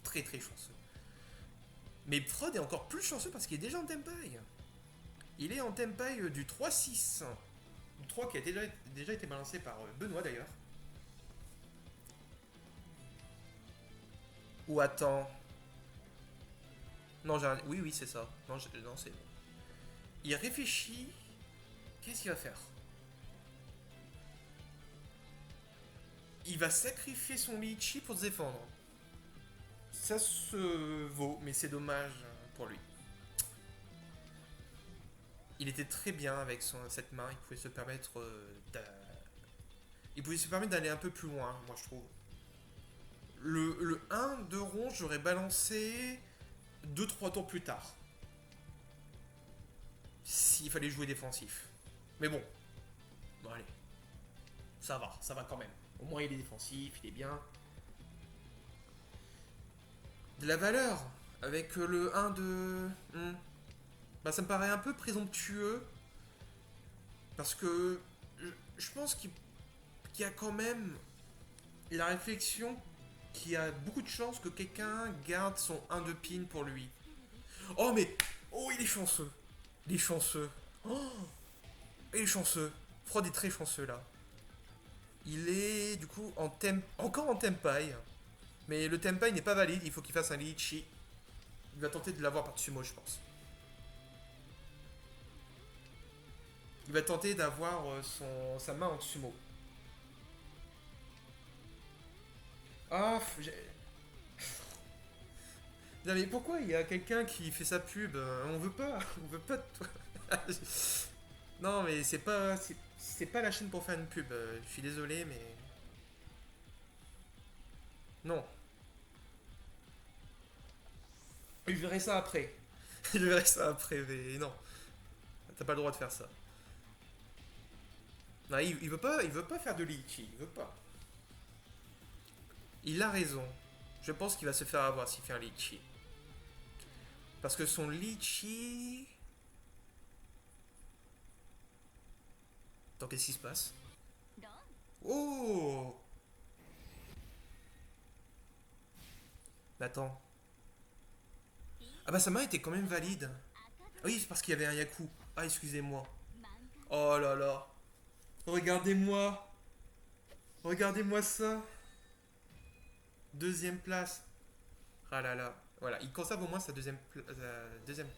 très très chanceux. Mais Fraud est encore plus chanceux parce qu'il est déjà en tempai. Il est en tempai du 3-6. Du 3 qui a déjà été balancé par Benoît d'ailleurs. Ou attends. Non, oui, oui, c'est ça. Non, non c'est bon. Il réfléchit. Qu'est-ce qu'il va faire? Il va sacrifier son Litchi pour se défendre. Ça se vaut, mais c'est dommage pour lui. Il était très bien avec cette main. Il pouvait se permettre il pouvait se permettre d'aller un peu plus loin, moi je trouve. Le 1 de rond, j'aurais balancé deux trois tours plus tard. S'il fallait jouer défensif. Mais bon, bon allez, ça va quand même. Au moins il est défensif, il est bien. De la valeur avec le 1 de... Bah ça me paraît un peu présomptueux parce que je pense qu'il y a quand même la réflexion qu'il y a beaucoup de chances que quelqu'un garde son 1 de pin pour lui. Oh mais... Oh il est chanceux. Il est chanceux. Oh il est chanceux. Freud est très chanceux là. Il est du coup encore en Tempai. Mais le Tempai n'est pas valide, il faut qu'il fasse un Liichi. Il va tenter de l'avoir par Tsumo je pense. Il va tenter d'avoir sa main en Tsumo. Ah, non mais pourquoi il y a quelqu'un qui fait sa pub? On veut pas, on veut pas de toi. Non mais c'est pas la chaîne pour faire une pub. Je suis désolé mais non. Je verrai ça après. Je verrai ça après mais non. T'as pas le droit de faire ça. Non, il veut pas faire de Liichi, il veut pas. Il a raison. Je pense qu'il va se faire avoir s'il fait un Liichi. Parce que son Liichi... Attends, qu'est-ce qui se passe? Oh Mais attends. Ah bah sa main était quand même valide. Ah oui, c'est parce qu'il y avait un Yaku. Ah, excusez-moi. Oh là là. Regardez-moi. Regardez-moi ça. Deuxième place. Ah là là. Voilà, il conserve au moins sa deuxième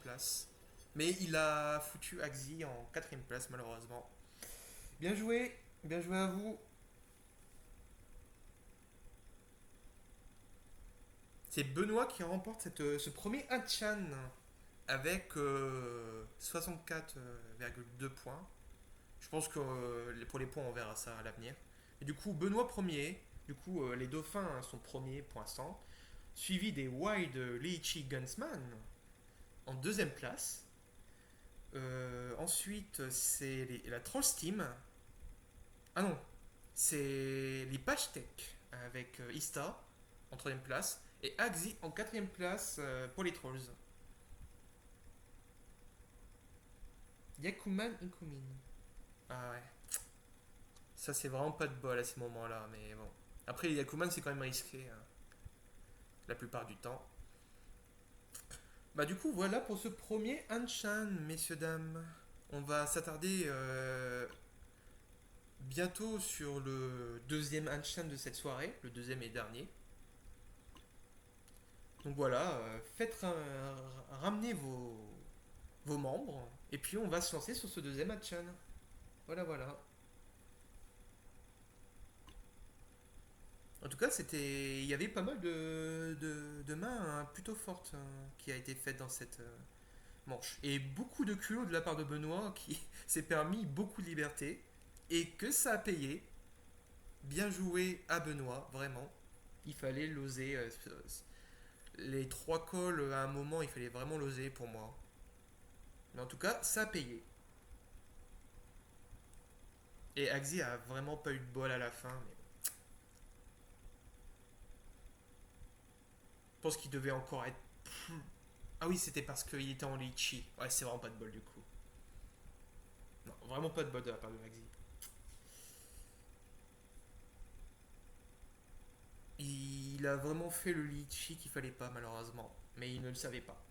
place. Mais il a foutu Axi en quatrième place, malheureusement. Bien joué. Bien joué à vous. C'est Benoît qui remporte ce premier Hachan avec 64,2 points. Je pense que pour les points, on verra ça à l'avenir. Et du coup, Benoît premier. Du coup, les dauphins sont premiers, point 100. Suivi des Wild Liichi Gunsman en deuxième place. Ensuite, c'est la Trolls Team. Ah non, c'est les Pashtek avec Ista en troisième place. Et Axi en quatrième place pour les Trolls. Yakuman Ikumin. Ah ouais. Ça, c'est vraiment pas de bol à ces moments-là, mais bon. Après, Yakuman, c'est quand même risqué, hein, la plupart du temps. Bah, du coup, voilà pour ce premier Anshan, messieurs, dames. On va s'attarder bientôt sur le deuxième Anshan de cette soirée, le deuxième et dernier. Donc voilà, ramener vos membres, et puis on va se lancer sur ce deuxième Anshan. Voilà, voilà. En tout cas, il y avait pas mal de mains hein, plutôt fortes qui a été faites dans cette manche. Et beaucoup de culot de la part de Benoît qui s'est permis beaucoup de liberté et que ça a payé. Bien joué à Benoît, vraiment. Il fallait l'oser. Les trois calls à un moment, il fallait vraiment l'oser pour moi. Mais en tout cas, ça a payé. Et Axi a vraiment pas eu de bol à la fin. Mais je pense qu'il devait encore être plus... Ah oui, c'était parce qu'il était en litchi. Ouais, c'est vraiment pas de bol du coup. Non, vraiment pas de bol de la part de Maxi. Il a vraiment fait le litchi qu'il fallait pas, malheureusement. Mais il ne le savait pas.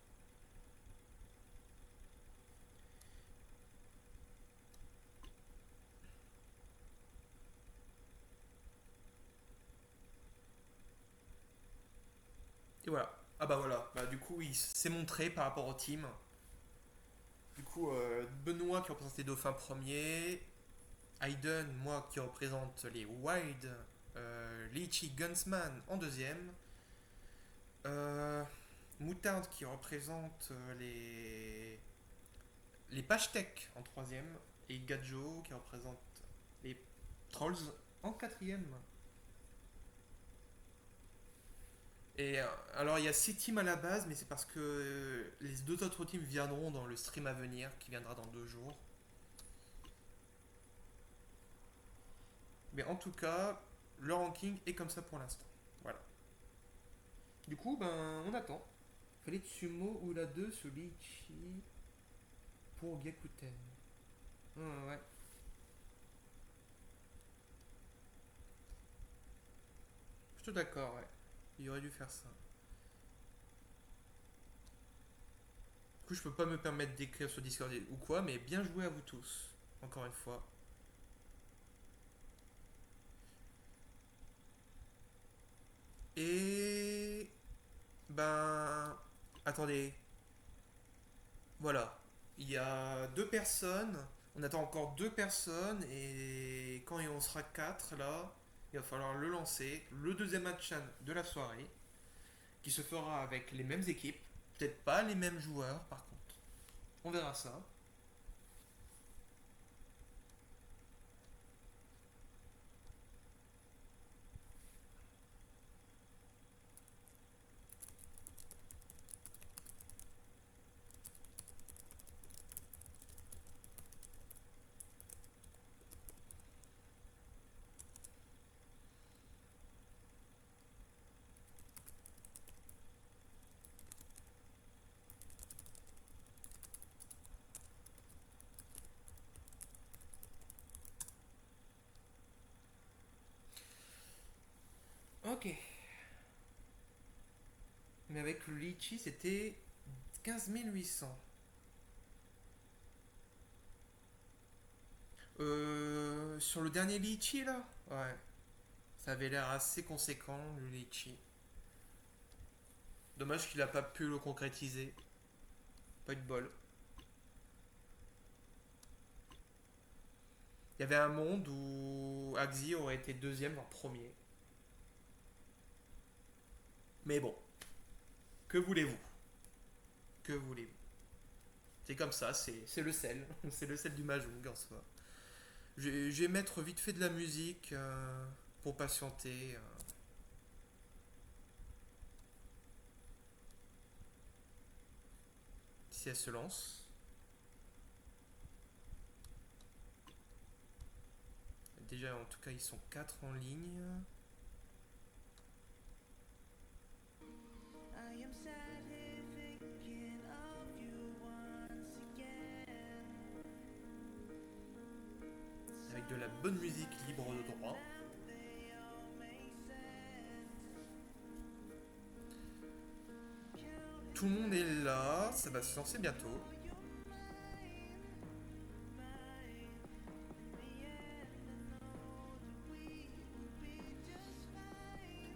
Et voilà. Ah bah voilà. Bah, du coup, il s'est montré par rapport au team. Du coup, Benoît qui représente les dauphins premiers. Hayden, moi qui représente les Wild. Lychee Gunsman en deuxième. Euh, Moutarde qui représente les Pashtek en troisième. Et Gadjo qui représente les Trolls en quatrième. Et alors il y a 6 teams à la base, mais c'est parce que les deux autres teams viendront dans le stream à venir, qui viendra dans 2 jours. Mais en tout cas, le ranking est comme ça pour l'instant. Voilà. Du coup, ben, on attend. Fallait Tsumo ou la 2 sur Lichi pour Gyakuten. Ouais. Je suis d'accord, ouais. Il aurait dû faire ça. Du coup, je peux pas me permettre d'écrire sur Discord ou quoi, mais bien joué à vous tous. Encore une fois. Et. Ben. Attendez. Voilà. Il y a 2 personnes. On attend encore 2 personnes. Et quand on sera 4 là, il va falloir le lancer. Le deuxième match de la soirée. Qui se fera avec les mêmes équipes. Peut-être pas les mêmes joueurs par contre. On verra ça. Ok. Mais avec le litchi, c'était 15 800. Sur le dernier litchi là. Ouais. Ça avait l'air assez conséquent le litchi. Dommage qu'il a pas pu le concrétiser. Pas eu de bol. Il y avait un monde où Axi aurait été deuxième voire premier. Mais bon, que voulez-vous? Que voulez-vous? C'est comme ça, c'est le sel. C'est le sel du Mahjong en soi. Je vais mettre vite fait de la musique pour patienter. Si elle se lance. Déjà, en tout cas, ils sont 4 en ligne. Avec de la bonne musique libre de droit. Tout le monde est là, ça va se lancer bientôt.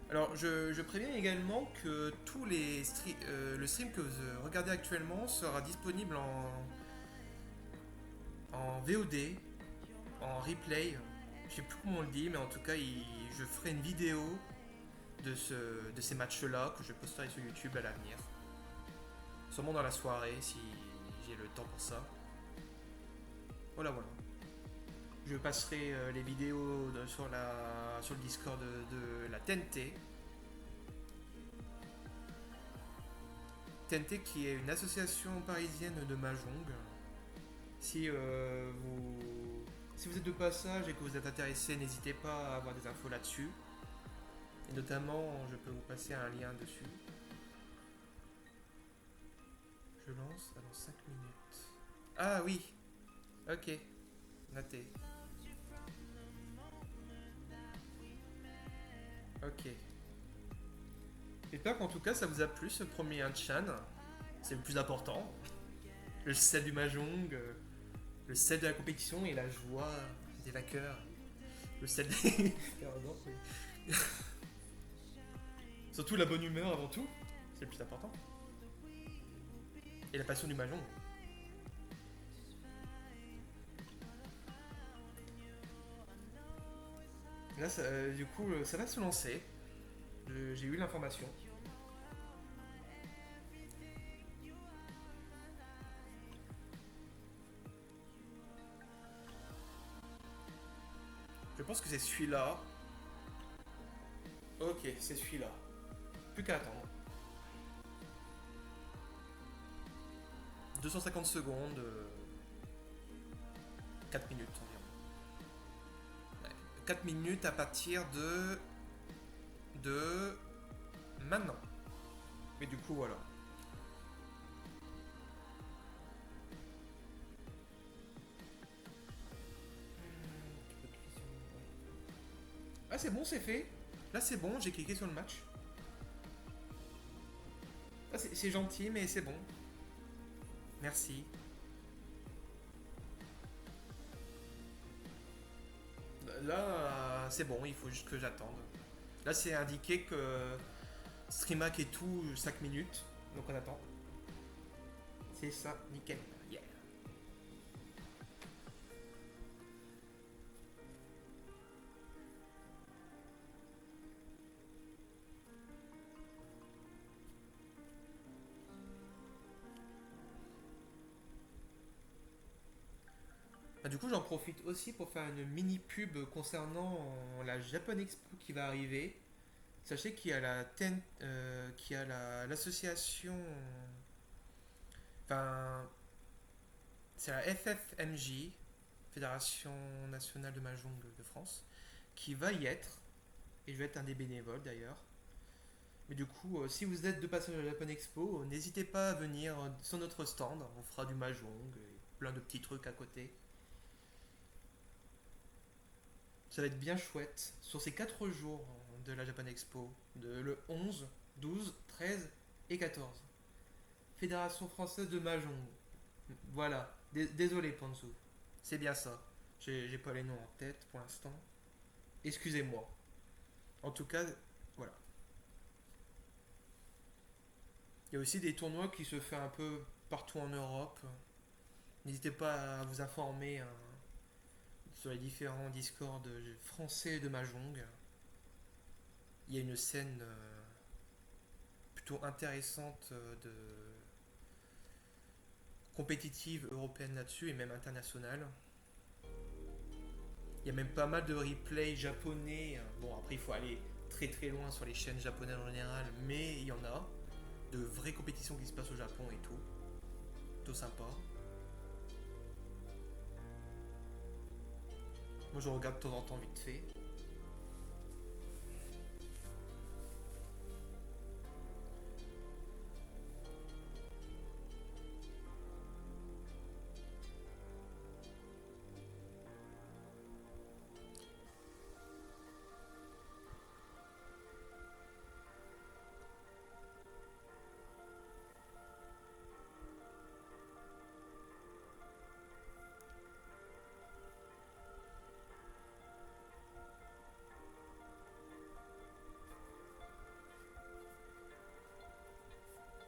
Alors, je préviens également que le stream que vous regardez actuellement sera disponible en VOD, en replay. Je sais plus comment on le dit, mais en tout cas, je ferai une vidéo de ces matchs-là que je posterai sur YouTube à l'avenir. Sûrement dans la soirée si j'ai le temps pour ça. Voilà, voilà. Je passerai les vidéos sur le Discord de la TNT. TNT qui est une association parisienne de Mahjong. Si vous êtes de passage et que vous êtes intéressé, n'hésitez pas à avoir des infos là-dessus. Et notamment, je peux vous passer un lien dessus. Je lance dans 5 minutes. Ah oui, ok, noté. Ok. J'espère qu'en tout cas ça vous a plu ce premier Unchan. C'est le plus important. Le sel du Mahjong, le sel de la compétition et la joie des vainqueurs. Le sel des. Surtout la bonne humeur avant tout. C'est le plus important. Et la passion du mahjong. Là, du coup, ça va se lancer. J'ai eu l'information. Je pense que c'est celui-là. Ok, c'est celui-là. Plus qu'à attendre. 250 secondes, 4 minutes environ. Ouais. 4 minutes à partir de maintenant. Et du coup, voilà. Ah, c'est bon, c'est fait. Là, c'est bon, j'ai cliqué sur le match. Ah, c'est gentil, mais c'est bon. Merci. Là, c'est bon, il faut juste que j'attende. Là, c'est indiqué que Streamac et tout, 5 minutes. Donc on attend. C'est ça, nickel. Yeah. Du coup, j'en profite aussi pour faire une mini pub concernant la Japan Expo qui va arriver. Sachez qu'il y a qu'il y a l'association, enfin, c'est la FFMJ, Fédération Nationale de Mahjong de France, qui va y être. Et je vais être un des bénévoles d'ailleurs. Mais du coup, si vous êtes de passage à la Japan Expo, n'hésitez pas à venir sur notre stand. On fera du mahjong et plein de petits trucs à côté. Ça va être bien chouette. Sur ces 4 jours de la Japan Expo, le 11, 12, 13 et 14. Fédération française de Mahjong. Voilà. Désolé, Panzu. C'est bien ça. J'ai pas les noms en tête pour l'instant. Excusez-moi. En tout cas, voilà. Il y a aussi des tournois qui se font un peu partout en Europe. N'hésitez pas à vous informer hein, sur les différents Discord français de Mahjong. Il y a une scène plutôt intéressante de compétitive européenne là-dessus et même internationale. Il y a même pas mal de replays japonais. Bon, après, il faut aller très très loin sur les chaînes japonaises en général, mais il y en a. De vraies compétitions qui se passent au Japon et tout. Tout sympa. Moi, je regarde de temps en temps vite fait.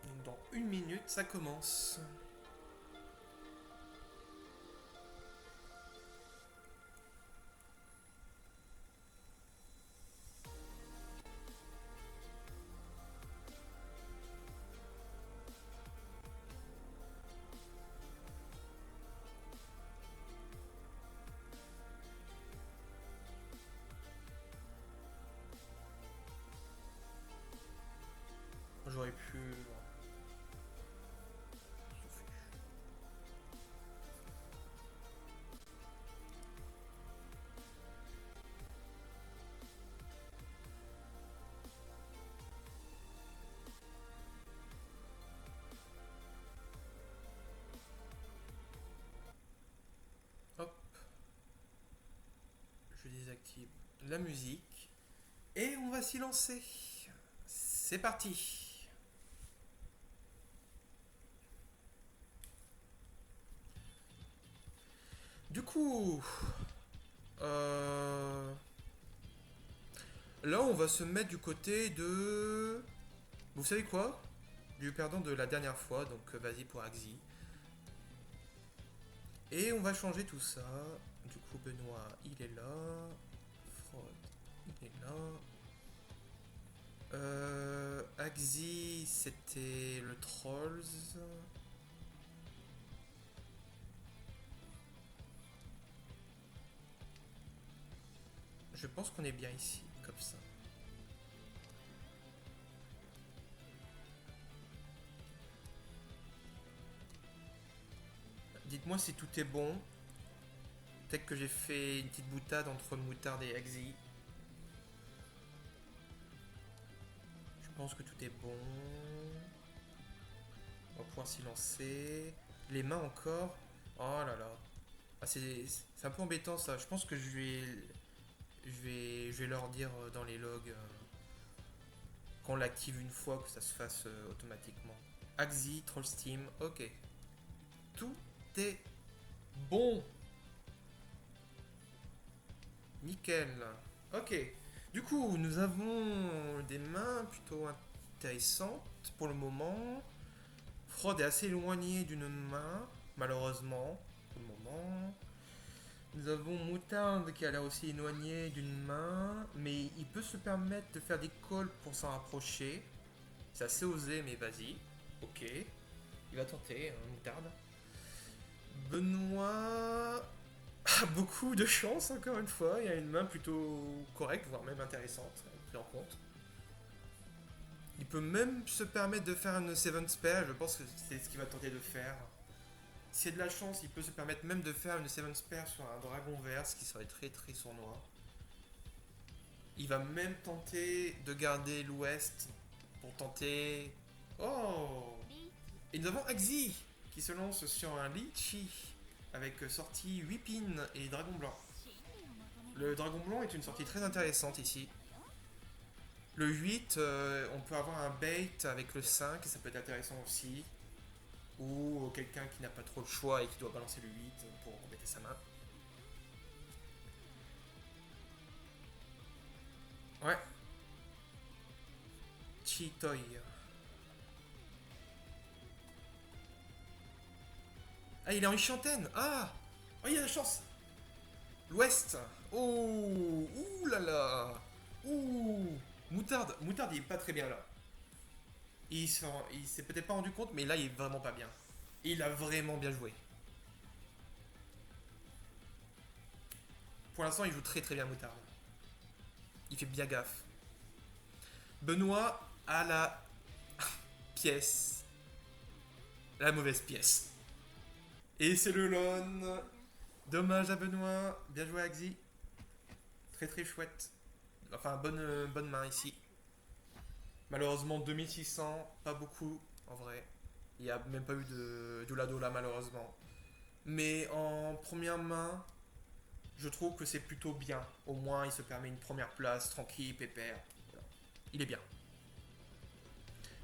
Donc, dans 1 minute, ça commence. J'aurais pu. Hop, je désactive la musique. Et on va s'y lancer. C'est parti. Du coup, là on va se mettre du côté de... Vous savez quoi? du perdant de la dernière fois, donc vas-y pour Axi. Et on va changer tout ça. Du coup, Benoît, il est là. Fraude, il est là. Axi, c'était le Trolls. Je pense qu'on est bien ici, comme ça. Dites-moi si tout est bon. Peut-être que j'ai fait une petite boutade entre Moutarde et Axi. Je pense que tout est bon. On va pouvoir s'y lancer. Les mains encore. Oh là là. Ah, c'est un peu embêtant ça. Je pense que je vais leur dire dans les logs qu'on l'active une fois que ça se fasse automatiquement. Axi, Troll Steam, ok. Tout est bon. Nickel. Ok. Du coup, nous avons des mains plutôt intéressantes pour le moment. Fraude est assez éloigné d'une main, malheureusement, pour le moment. Nous avons Moutarde qui a l'air aussi éloigné d'une main, mais il peut se permettre de faire des calls pour s'en rapprocher. C'est assez osé, mais vas-y. Ok. Il va tenter, hein, Moutarde. Benoît a beaucoup de chance, encore une fois. Il a une main plutôt correcte, voire même intéressante, pris en compte. Il peut même se permettre de faire une Seven Spare, je pense que c'est ce qu'il va tenter de faire. S'il y a de la chance, il peut se permettre même de faire une Seven Spare sur un dragon vert, ce qui serait très très sournois. Il va même tenter de garder l'ouest pour tenter... Oh. Et nous avons Axi qui se lance sur un Litchi avec sortie 8 pins et dragon blanc. Le dragon blanc est une sortie très intéressante ici. Le 8, on peut avoir un bait avec le 5, et ça peut être intéressant aussi. Ou quelqu'un qui n'a pas trop le choix et qui doit balancer le 8 pour embêter sa main. Ouais. Chitoy. Ah, il est en Ishanten. Ah. Oh, il a la chance. L'ouest. Oh. Ouh là là. Ouh. Moutarde. Moutarde, il est pas très bien là. Il s'est peut-être pas rendu compte, mais là, il est vraiment pas bien. Il a vraiment bien joué. Pour l'instant, il joue très très bien Moutarde. Il fait bien gaffe. Benoît a la pièce. La mauvaise pièce. Et c'est le lone. Dommage à Benoît. Bien joué Axi. Très très chouette. Enfin, bonne main ici. Malheureusement, 2600. Pas beaucoup, en vrai. Il n'y a même pas eu de doula doula malheureusement. Mais en première main, je trouve que c'est plutôt bien. Au moins, il se permet une première place, tranquille, pépère. Voilà. Il est bien.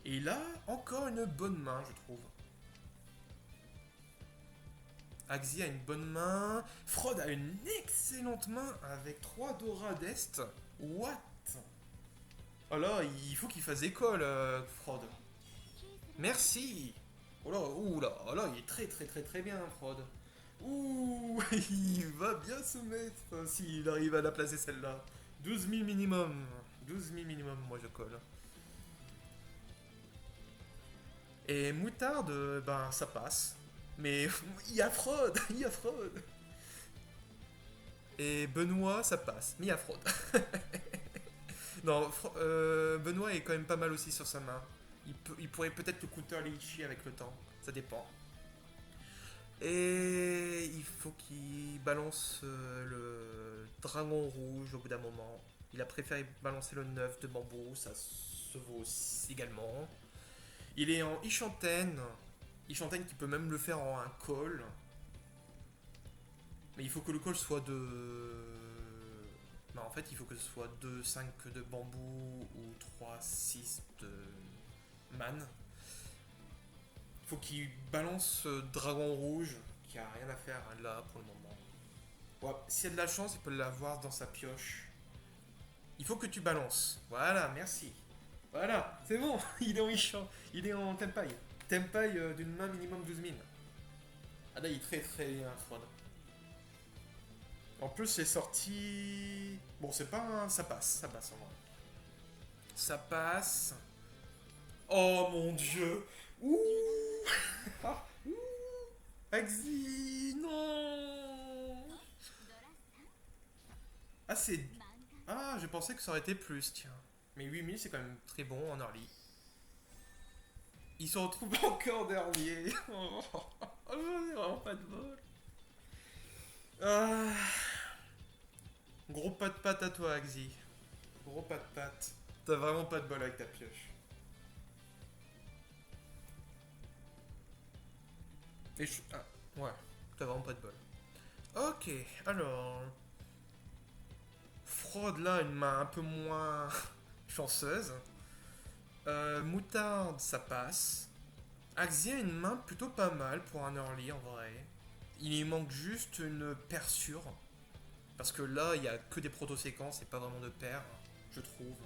Et il a encore une bonne main, je trouve. Axi a une bonne main. Fraude a une excellente main avec 3 Dora d'Est. What? Oh là, il faut qu'il fasse école, Fraude. Merci. Oh là, ouh là, oh là, il est très très très très bien, Fraude. Ouh, il va bien se mettre s'il arrive à la placer celle-là. 12 000 minimum. 12 000 minimum, moi je colle. Et moutarde, ben ça passe. Mais il y a fraude, il y a fraude. Et Benoît, ça passe, mais il y a fraude. Non, Benoît est quand même pas mal aussi sur sa main. Il pourrait peut-être le counter Lichi avec le temps, ça dépend. Et il faut qu'il balance le dragon rouge au bout d'un moment. Il a préféré balancer le 9 de bambou, ça se vaut aussi également. Il est en Ishanten. Ishanten qui peut même le faire en un call. Mais il faut que le call soit de... Non, en fait, il faut que ce soit 2-5 de bambou ou 3-6 de man. Il faut qu'il balance dragon rouge qui a rien à faire là pour le moment. Ouais, s'il y a de la chance, il peut l'avoir dans sa pioche. Il faut que tu balances. Voilà, merci. Voilà, c'est bon, il est en Ishan, il est en Tenpai. Tenpai d'une main minimum 12 000. Ah là, il est très très bien, Froid. En plus, c'est sorti. Bon, c'est pas un. Ça passe en vrai. Ça passe. Oh mon dieu! Ouh! Ah, ouh! Axi! Non! Ah, c'est. Ah, je pensais que ça aurait été plus, tiens. Mais 8 000, c'est quand même très bon en early. Ils se retrouvent encore dernier. Oh, j'en ai vraiment pas de bol. Ah, gros pas de patte à toi, Axi. Gros pas de patte. T'as vraiment pas de bol avec ta pioche. Ah, ouais, t'as vraiment pas de bol. Ok, alors. Fraude là, une main un peu moins chanceuse. Moutarde, ça passe. Axia, une main plutôt pas mal pour un early en vrai. Il lui manque juste une paire sûre. Parce que là, il y a que des proto-séquences et pas vraiment de paire, je trouve.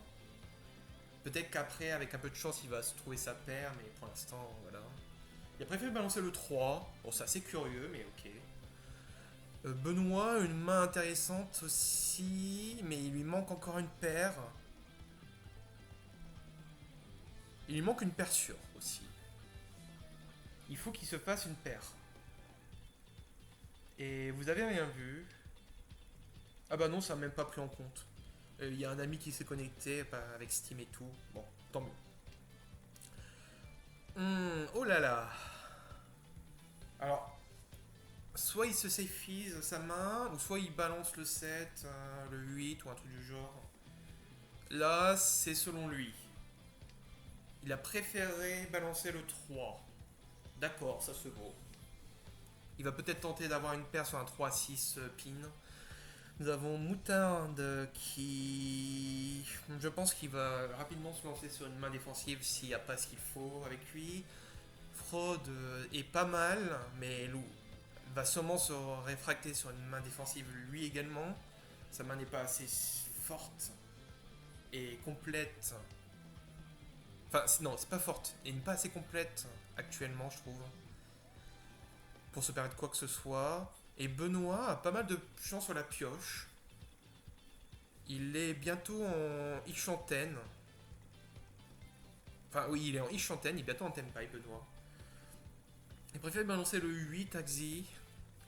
Peut-être qu'après, avec un peu de chance, il va se trouver sa paire, mais pour l'instant, voilà. Il a préféré balancer le 3. Bon, c'est assez curieux, mais ok. Benoît, une main intéressante aussi, mais il lui manque encore une paire. Il lui manque une paire sûre aussi. Il faut qu'il se fasse une paire. Et vous avez rien vu. Ah bah non, ça n'a même pas pris en compte. Il y a un ami qui s'est connecté avec Steam et tout. Bon, tant mieux. Oh là là. Alors, soit il se safe sa main, ou soit il balance le 7, le 8 ou un truc du genre. Là, c'est selon lui. Il a préféré balancer le 3. D'accord, ça se vaut. Il va peut-être tenter d'avoir une paire sur un 3-6 pin. Nous avons Moutarde qui. Je pense qu'il va rapidement se lancer sur une main défensive s'il n'y a pas ce qu'il faut avec lui. Fraude est pas mal, mais Lou va sûrement se réfracter sur une main défensive lui également. Sa main n'est pas assez forte et complète. Enfin, non, c'est pas forte et pas assez complète actuellement, je trouve, pour se permettre quoi que ce soit. Et Benoît a pas mal de chance sur la pioche. Il est bientôt en Ishanten. Enfin, oui, il est en Ishanten, il est bientôt en Tenpai, Benoît. Il préfère balancer le 8 Axi.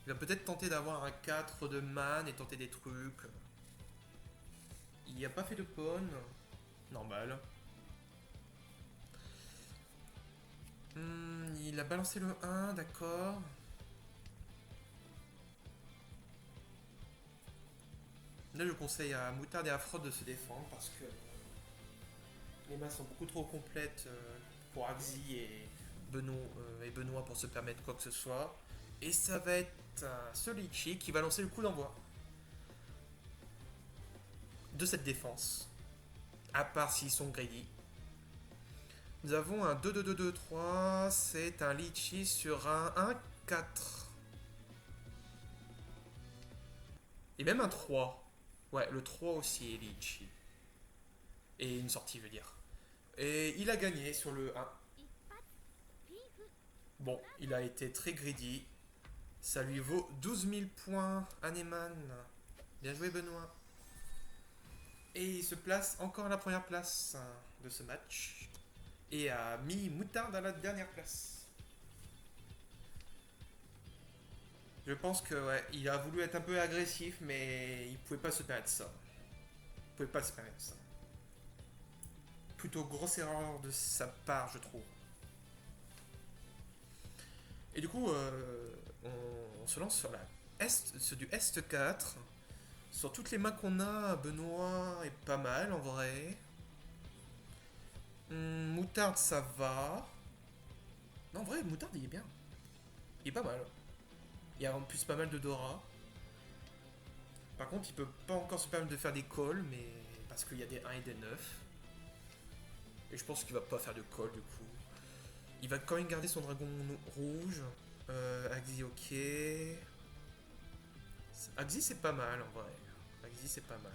Il va peut-être tenter d'avoir un 4 de man et tenter des trucs. Il n'y a pas fait de pawn. Normal. Il a balancé le 1, d'accord. Là, je conseille à Moutarde et à Fraude de se défendre parce que les mains sont beaucoup trop complètes pour Axi et Benoît pour se permettre quoi que ce soit. Et ça va être Solichi qui va lancer le coup d'envoi de cette défense. À part s'ils sont greedy. Nous avons un 2-2-2-2-3. C'est un Litchi sur un 1-4. Et même un 3. Ouais, le 3 aussi est Litchi. Et une sortie, je veux dire. Et il a gagné sur le 1. Bon, il a été très greedy. Ça lui vaut 12 000 points, Hanneman. Bien joué, Benoît. Et il se place encore à la première place de ce match. Et a mis Moutarde à la dernière place. Je pense que ouais, il a voulu être un peu agressif, mais il pouvait pas se permettre ça. Il pouvait pas se permettre ça. Plutôt grosse erreur de sa part, je trouve. Et du coup, on se lance sur la du Est4. Sur toutes les mains qu'on a, Benoît est pas mal en vrai. Moutarde, ça va. Non, en vrai, Moutarde, il est bien. Il est pas mal. Il y a en plus pas mal de Dora. Par contre, il peut pas encore se permettre de faire des calls, mais parce qu'il y a des 1 et des 9. Et je pense qu'il va pas faire de call du coup. Il va quand même garder son dragon rouge. Axi, ok. Axi, c'est pas mal en vrai. Axi, c'est pas mal.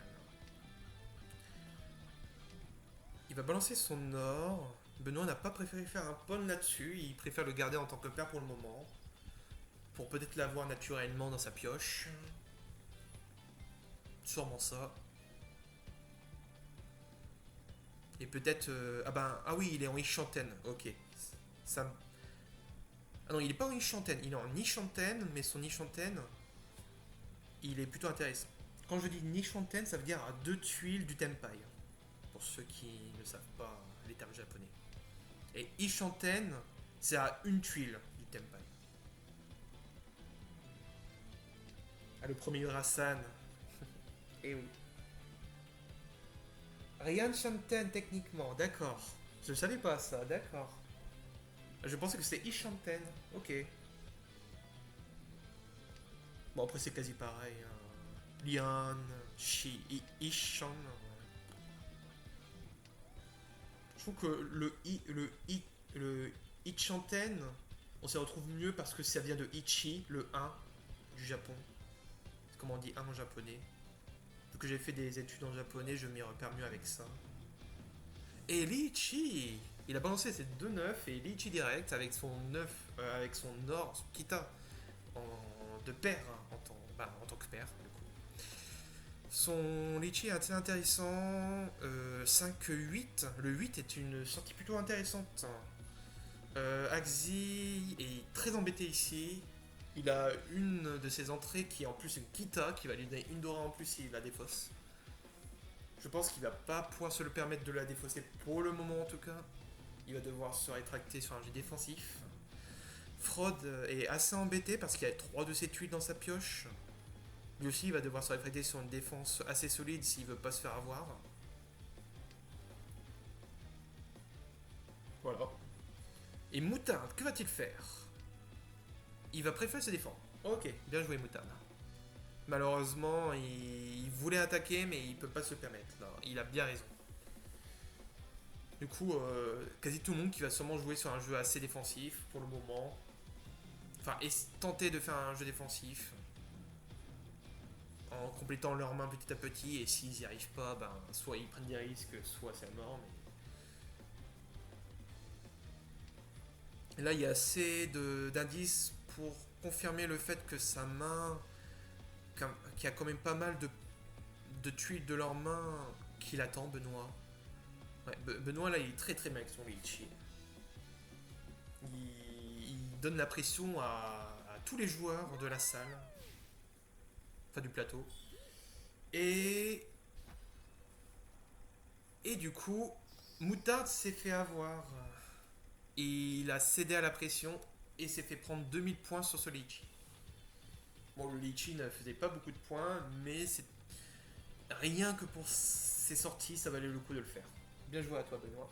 Il va balancer son or. Benoît n'a pas préféré faire un pawn là-dessus. Il préfère le garder en tant que pair pour le moment. Pour peut-être l'avoir naturellement dans sa pioche. Sûrement ça. Et peut-être... ah oui, il est en Ishanten. Ok. Ça... Ah non, il est pas en Ishanten. Il est en Nishanten, mais son Nishanten, il est plutôt intéressant. Quand je dis Nishanten, ça veut dire à 2 tuiles du Tenpai. Pour ceux qui ne savent pas les termes japonais. Et Ishanten, c'est à 1 tuile du Tenpai. Ah, le premier Urasan. Eh oui. Ryan Shanten techniquement, d'accord. Je savais pas ça, d'accord. Je pensais que c'était Ishanten. Ok. Bon, après, c'est quasi pareil. Hein. Lian, Ishan. Je trouve que le Ichanten, on s'y retrouve mieux parce que ça vient de Ichi, le 1 du Japon. C'est comment on dit 1 en japonais. Vu que j'ai fait des études en japonais, je m'y repère mieux avec ça. Et Lichi, il a balancé ses 2 9 et Lichi direct avec son 9, avec son or, son kita, de paire, hein, en tant que paire, du coup. Son Lichi est assez intéressant. 5-8. Le 8 est une sortie plutôt intéressante. Axi est très embêté ici. Il a une de ses entrées qui est en plus une Kita qui va lui donner une Dora en plus s'il la défausse. Je pense qu'il va pas pouvoir se le permettre de la défausser pour le moment en tout cas. Il va devoir se rétracter sur un jet défensif. Fraud est assez embêté parce qu'il y a 3 de ses tuiles dans sa pioche. Lui aussi, il va devoir se rétracter sur une défense assez solide s'il veut pas se faire avoir. Voilà. Et Moutarde, que va-t-il faire? Il va préférer se défendre. Ok, bien joué Moutarde. Malheureusement, il voulait attaquer, mais il peut pas se le permettre. Non, il a bien raison. Du coup, quasi tout le monde qui va sûrement jouer sur un jeu assez défensif pour le moment. Enfin, et tenter de faire un jeu défensif en complétant leurs mains petit à petit. Et s'ils n'y arrivent pas, ben, soit ils prennent des risques, soit c'est la mort. Mais... là, il y a assez d'indices pour confirmer le fait que sa main, qui a quand même pas mal de tuiles de leurs mains, qu'il attend, Benoît. Ouais, Benoît, là, il est très très bien avec son Lichi. Il donne la pression à tous les joueurs de la salle, enfin du plateau. Et du coup, Moutarde s'est fait avoir. Il a cédé à la pression et s'est fait prendre 2 000 points sur ce Lichi. Bon, le Lichi ne faisait pas beaucoup de points, mais c'est rien que pour ses sorties, ça valait le coup de le faire. Bien joué à toi, Benoît.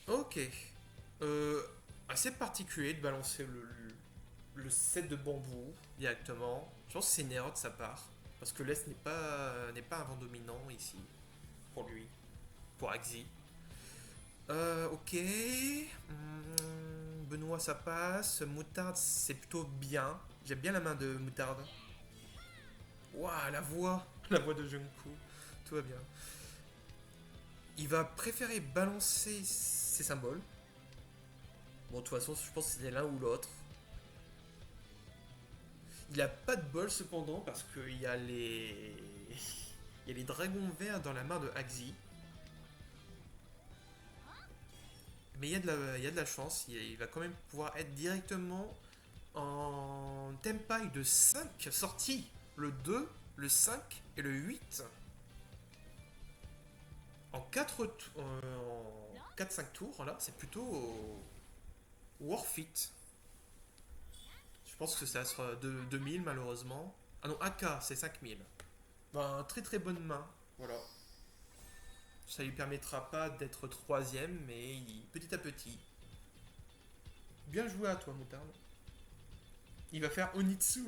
Ok. Assez particulier de balancer le set de bambou directement. Je pense que c'est une erreur de sa part. Parce que l'Est n'est pas un vent dominant ici. Pour lui. Pour Axi. Ok. Benoît, ça passe. Moutarde, c'est plutôt bien. J'aime bien la main de Moutarde. Waouh, la voix. La voix de Junko. Tout va bien. Il va préférer balancer ses symboles. Bon, de toute façon, je pense que c'était l'un ou l'autre. Il a pas de bol cependant parce qu'il y a les. Il y a les dragons verts dans la main de Axi. Mais il y a de la chance. Il va quand même pouvoir être directement en Tenpai de 5 sorties. Le 2, le 5 et le 8. En 4-5 tours, là, c'est plutôt worth it. Je pense que ça sera 2000 malheureusement. Ah non, AK, c'est 5000. Ben, très très bonne main. Voilà. Ça lui permettra pas d'être troisième, mais petit à petit. Bien joué à toi, Moutarde. Il va faire Onitsu.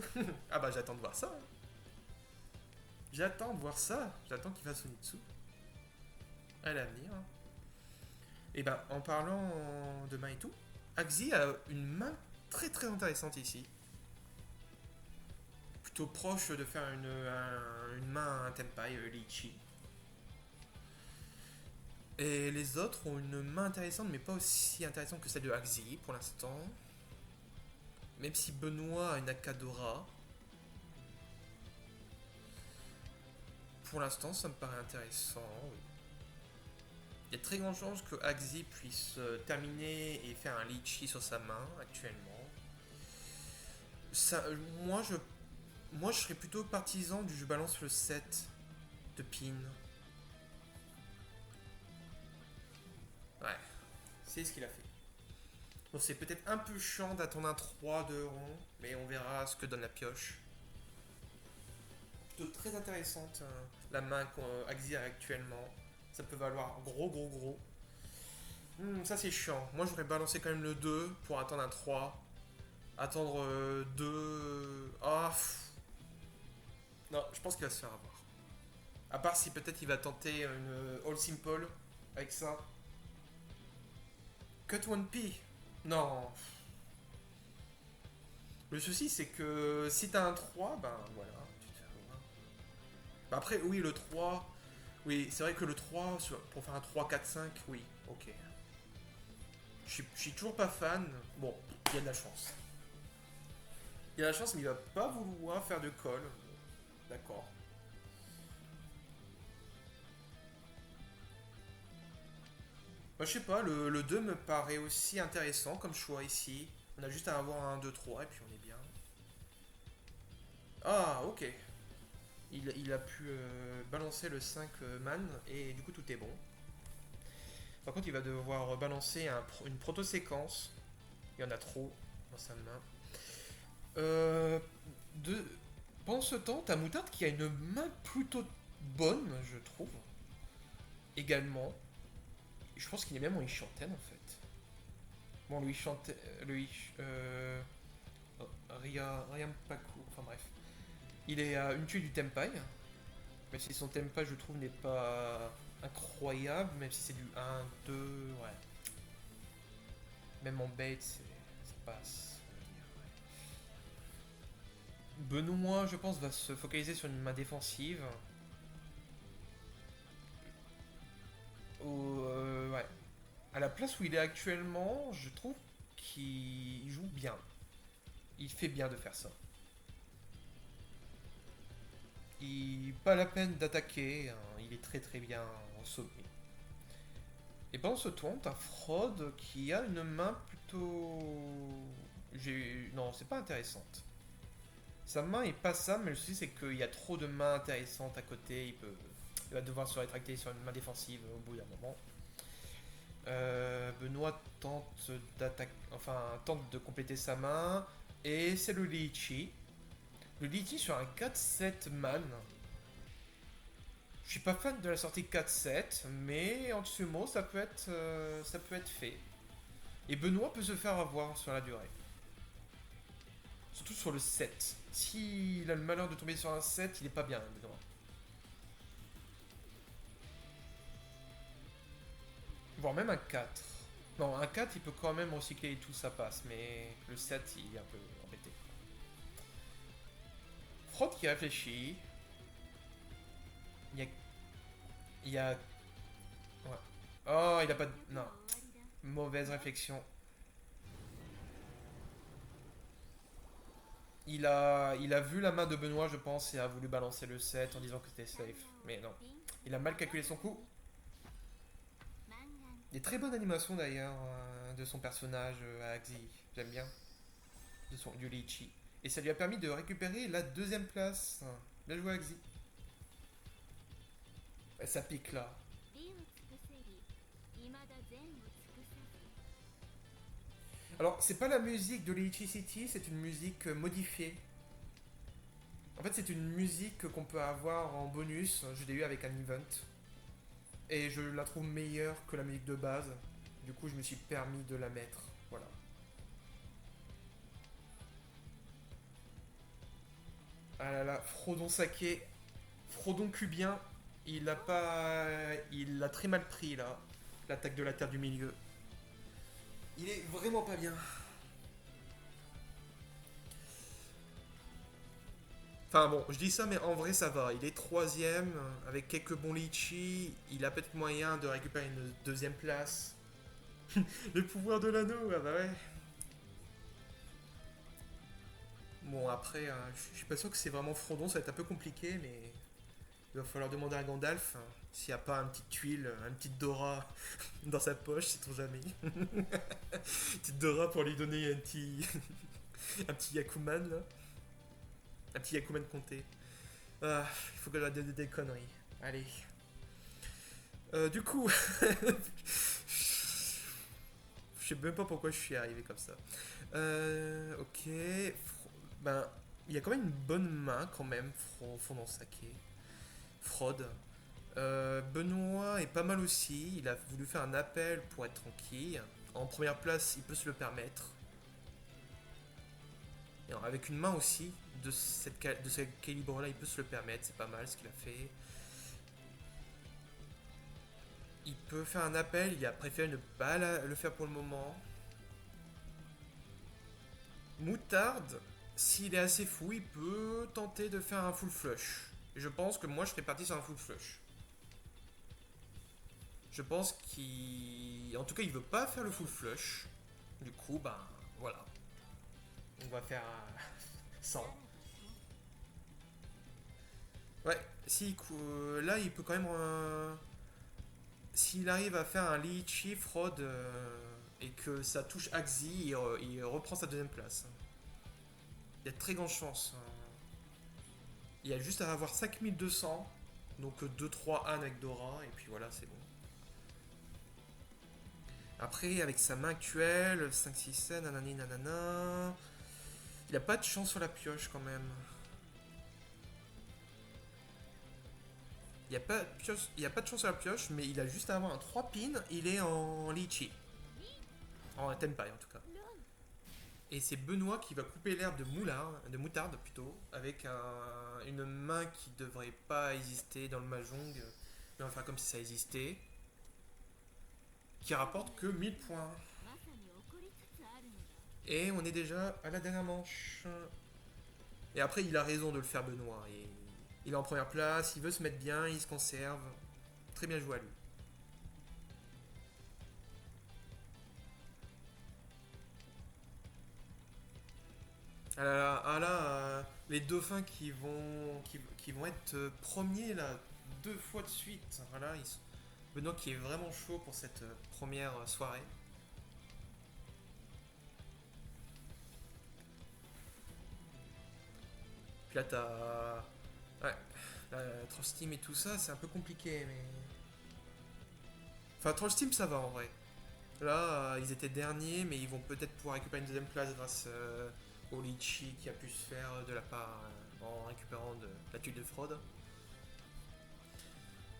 Ah bah j'attends de voir ça. J'attends de voir ça. J'attends qu'il fasse Onitsu. À l'avenir. Et ben en parlant de main et tout, Axi a une main très très intéressante ici. plutôt proche de faire une main un Tenpai Lichi. Et les autres ont une main intéressante, mais pas aussi intéressante que celle de Axi pour l'instant. Même si Benoît a une Akadora. Pour l'instant, ça me paraît intéressant. Oui. Il y a de très grandes chances que Axi puisse terminer et faire un Lichi sur sa main actuellement. Ça, moi, je serais plutôt partisan du je balance le 7 de pin. Ouais, c'est ce qu'il a fait. Bon, c'est peut-être un peu chiant d'attendre un 3 de rond, mais on verra ce que donne la pioche. Plutôt très intéressante, la main qu'Axi a actuellement. Ça peut valoir gros, gros, gros. Ça, c'est chiant. Moi, j'aurais balancé quand même le 2 pour attendre un 3. Attendre 2. Ah, non, je pense qu'il va se faire avoir. À part si peut-être il va tenter une All Simple avec ça. Cut One P. Non. Le souci, c'est que si t'as un 3, ben voilà, tu te fais avoir. Bah après, oui, le 3. Oui, c'est vrai que le 3, pour faire un 3, 4, 5, oui, ok. Je suis toujours pas fan. Bon, il y a de la chance. Il y a de la chance, mais il va pas vouloir faire de call. D'accord. Moi, je sais pas, le 2 me paraît aussi intéressant comme choix ici. On a juste à avoir un 2 3 et puis on est bien. Ah, ok. Il a pu balancer le 5 man et du coup tout est bon. Par contre, il va devoir balancer une proto-séquence. Il y en a trop dans sa main. Euh, de... Pendant ce temps, t'as Moutarde qui a une main plutôt bonne, je trouve. Également. Je pense qu'il est même en Ishanten en fait. Bon, le Ishanten. Ryan Paku. Enfin bref. Il est à une tuile du Tempai. Même si son Tempai, je trouve, n'est pas incroyable. Même si c'est du 1, 2. Ouais. Même en bait, ça passe. Benoît, je pense, va se focaliser sur une main défensive. Ouais. À la place où il est actuellement, je trouve qu'il joue bien. Il fait bien de faire ça. Pas la peine d'attaquer, hein, il est très très bien en sommet. Et pendant ce tour, t'as Fraude qui a une main plutôt. Non, c'est pas intéressante. Sa main est passable, mais le souci c'est qu'il y a trop de mains intéressantes à côté. Il va devoir se rétracter sur une main défensive au bout d'un moment. Benoît tente de compléter sa main. Et c'est le Lichi. Le Lichi sur un 4-7 man. Je suis pas fan de la sortie 4-7, mais en Tsumo ça peut être fait. Et Benoît peut se faire avoir sur la durée. Surtout sur le 7. S'il a le malheur de tomber sur un 7, il est pas bien, Benoît. Voire même un 4. Non, un 4, il peut quand même recycler et tout, ça passe. Mais le 7, il est un peu embêté. Fraude qui réfléchit. Il y a. Il y a. Ouais. Oh, il a pas de. Non. Mauvaise réflexion. Il a vu la main de Benoît, je pense, et a voulu balancer le 7 en disant que c'était safe. Mais non. Il a mal calculé son coup. Des très bonnes animations d'ailleurs de son personnage à Axi. J'aime bien. Du Lichi. Et ça lui a permis de récupérer la deuxième place. Bien joué Axi. Et ça pique là. Alors, c'est pas la musique de Lichi City, c'est une musique modifiée. En fait, c'est une musique qu'on peut avoir en bonus. Je l'ai eu avec un event. Et je la trouve meilleure que la musique de base. Du coup, je me suis permis de la mettre. Voilà. Ah là là, Frodon Saké. Frodon Cubien. Il l'a très mal pris là. L'attaque de la Terre du Milieu. Il est vraiment pas bien. Enfin bon, je dis ça, mais en vrai ça va. Il est troisième, avec quelques bons litchis. Il a peut-être moyen de récupérer une deuxième place. Le pouvoir de l'anneau, ah bah ouais. Bon, après, je suis pas sûr que c'est vraiment Frodon, ça va être un peu compliqué, mais il va falloir demander à Gandalf s'il n'y a pas une petite tuile, une petite Dora dans sa poche, sait-on jamais. Une petite Dora pour lui donner un petit Yakuman, là. Un petit Yakuman compté. Ah, il faut que je donne des conneries. Allez. Du coup, je sais même pas pourquoi je suis arrivé comme ça. Ok. Ben, il y a quand même une bonne main, quand même, Fondant Saké. Fraude. Benoît est pas mal aussi. Il a voulu faire un appel pour être tranquille. En première place, il peut se le permettre. Et alors, avec une main aussi, de ce calibre-là, il peut se le permettre. C'est pas mal ce qu'il a fait. Il peut faire un appel. Il a préféré ne pas le faire pour le moment. Moutarde, s'il est assez fou, il peut tenter de faire un full flush. Je pense que moi, je serais parti sur un full flush. Je pense qu'il... En tout cas, il veut pas faire le full flush. Du coup, ben, voilà. On va faire 100. Ouais, si, là, il peut quand même... s'il arrive à faire un Lichi Fraud et que ça touche Axi, il reprend sa deuxième place. Il y a de très grandes chances. Il y a juste à avoir 5200. Donc 2-3 Anne avec Dora. Et puis voilà, c'est bon. Après, avec sa main actuelle, 5-6, nanani nanana. Il a pas de chance sur la pioche quand même. Il y a pas de chance sur la pioche, mais il a juste à avoir un 3 pin. Il est en litchi. En tenpai en tout cas. Et c'est Benoît qui va couper l'herbe de moutarde plutôt, avec une main qui devrait pas exister dans le mahjong, mais enfin comme si ça existait, qui rapporte que 1000 points. Et on est déjà à la dernière manche. Et après, il a raison de le faire, Benoît. Et il est en première place, il veut se mettre bien, il se conserve. Très bien joué à lui. Ah là, les dauphins qui vont être premiers là, deux fois de suite. Voilà, Benoît qui est vraiment chaud pour cette première soirée. Puis là, t'as. Ouais, la Troll Team et tout ça, c'est un peu compliqué, mais. Enfin, Troll Team, ça va en vrai. Là, ils étaient derniers, mais ils vont peut-être pouvoir récupérer une deuxième place grâce au Litchi qui a pu se faire de la part en récupérant de la tuile de fraude.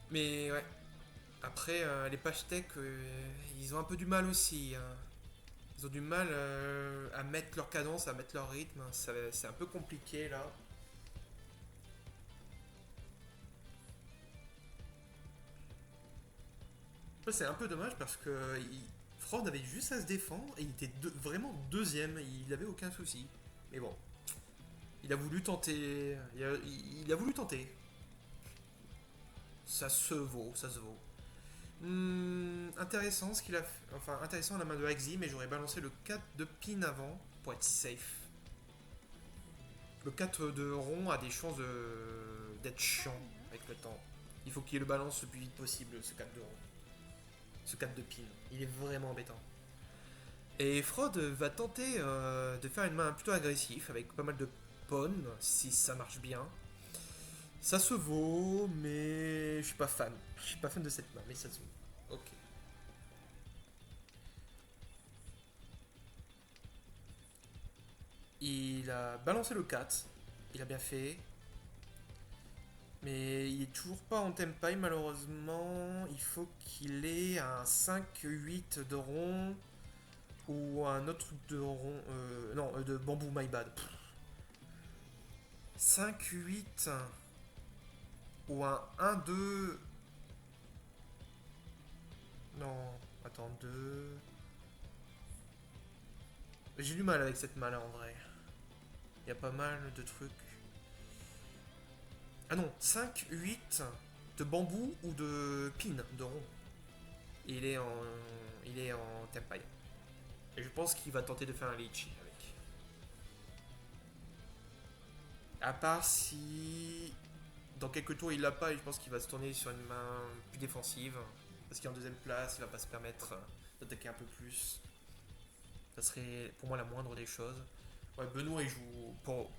Mais ouais, après, les pastèques, ils ont un peu du mal aussi, hein. Ils ont du mal à mettre leur cadence, à mettre leur rythme. C'est un peu compliqué là. Après, c'est un peu dommage parce que Ford avait juste à se défendre et il était vraiment deuxième. Il avait aucun souci. Mais bon, il a voulu tenter. Il a voulu tenter. Ça se vaut, ça se vaut. Intéressant ce qu'il a fait. Enfin, intéressant la main de Axi, mais j'aurais balancé le 4 de pin avant pour être safe. Le 4 de rond a des chances d'être chiant avec le temps. Il faut qu'il le balance le plus vite possible, ce 4 de rond. Ce 4 de pin. Il est vraiment embêtant. Et Frod va tenter de faire une main plutôt agressive avec pas mal de pawn, si ça marche bien. Ça se vaut, mais je suis pas fan. Je suis pas fan de cette main, mais ça se vaut. Ok. Il a balancé le 4. Il a bien fait. Mais il est toujours pas en tempai malheureusement. Il faut qu'il ait un 5-8 de rond ou un autre truc de rond. Non, de bambou, my bad. 5-8 ou un 1-2. Non, attends, 2. J'ai du mal avec cette main là en vrai. Il y a pas mal de trucs. Ah non, 5, 8 de bambou ou de pin, de rond. Et il est en tempaille. Et je pense qu'il va tenter de faire un litchi avec. À part si dans quelques tours il l'a pas et je pense qu'il va se tourner sur une main plus défensive. Parce qu'il est en deuxième place, il va pas se permettre d'attaquer un peu plus. Ça serait pour moi la moindre des choses. Ouais, Benoît il joue.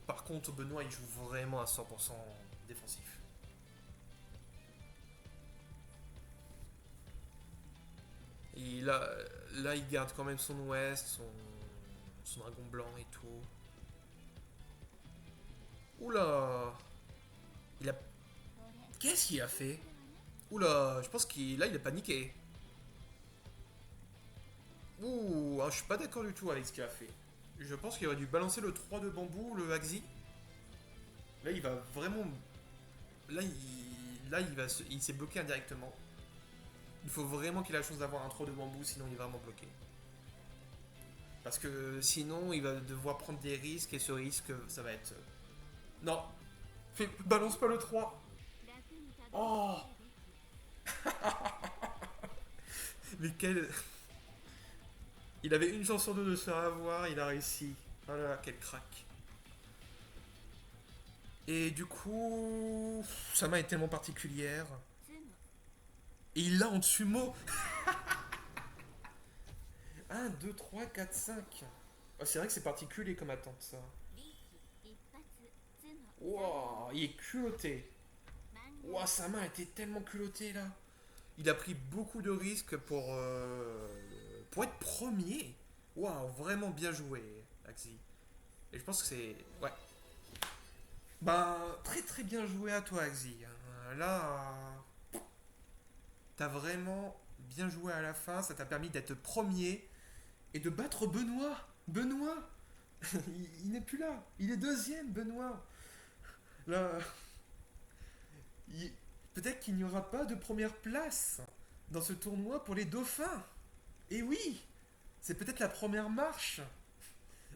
Par contre, Benoît il joue vraiment à 100% défensif. Et là, il garde quand même son ouest, son dragon blanc et tout. Oula. Il a. Qu'est-ce qu'il a fait? Oula, je pense qu'il là il a paniqué. Ouh, je suis pas d'accord du tout avec ce qu'il a fait. Je pense qu'il aurait dû balancer le 3 de bambou, le Axi. Là il va vraiment. Il s'est bloqué indirectement. Il faut vraiment qu'il ait la chance d'avoir un 3 de bambou, sinon il est vraiment bloqué. Parce que sinon il va devoir prendre des risques et ce risque ça va être. Non, balance pas le 3. Oh, mais quel. Il avait une chance sur deux de se faire avoir, il a réussi. Oh là là, quel crack. Et du coup, sa main est tellement particulière. Et il l'a en sumo. 1, 2, 3, 4, 5. Oh, c'est vrai que c'est particulier comme attente ça. Wow, il est culotté. Wow, sa main était tellement culottée là. Il a pris beaucoup de risques pour être premier. Waouh, vraiment bien joué, Axi. Et je pense que c'est. Ouais. Bah, très très bien joué à toi, Axi. Là, t'as vraiment bien joué à la fin. Ça t'a permis d'être premier et de battre Benoît. Benoît, il n'est plus là. Il est deuxième, Benoît. Là, il- peut-être qu'il n'y aura pas de première place dans ce tournoi pour les dauphins. Et oui, c'est peut-être la première marche.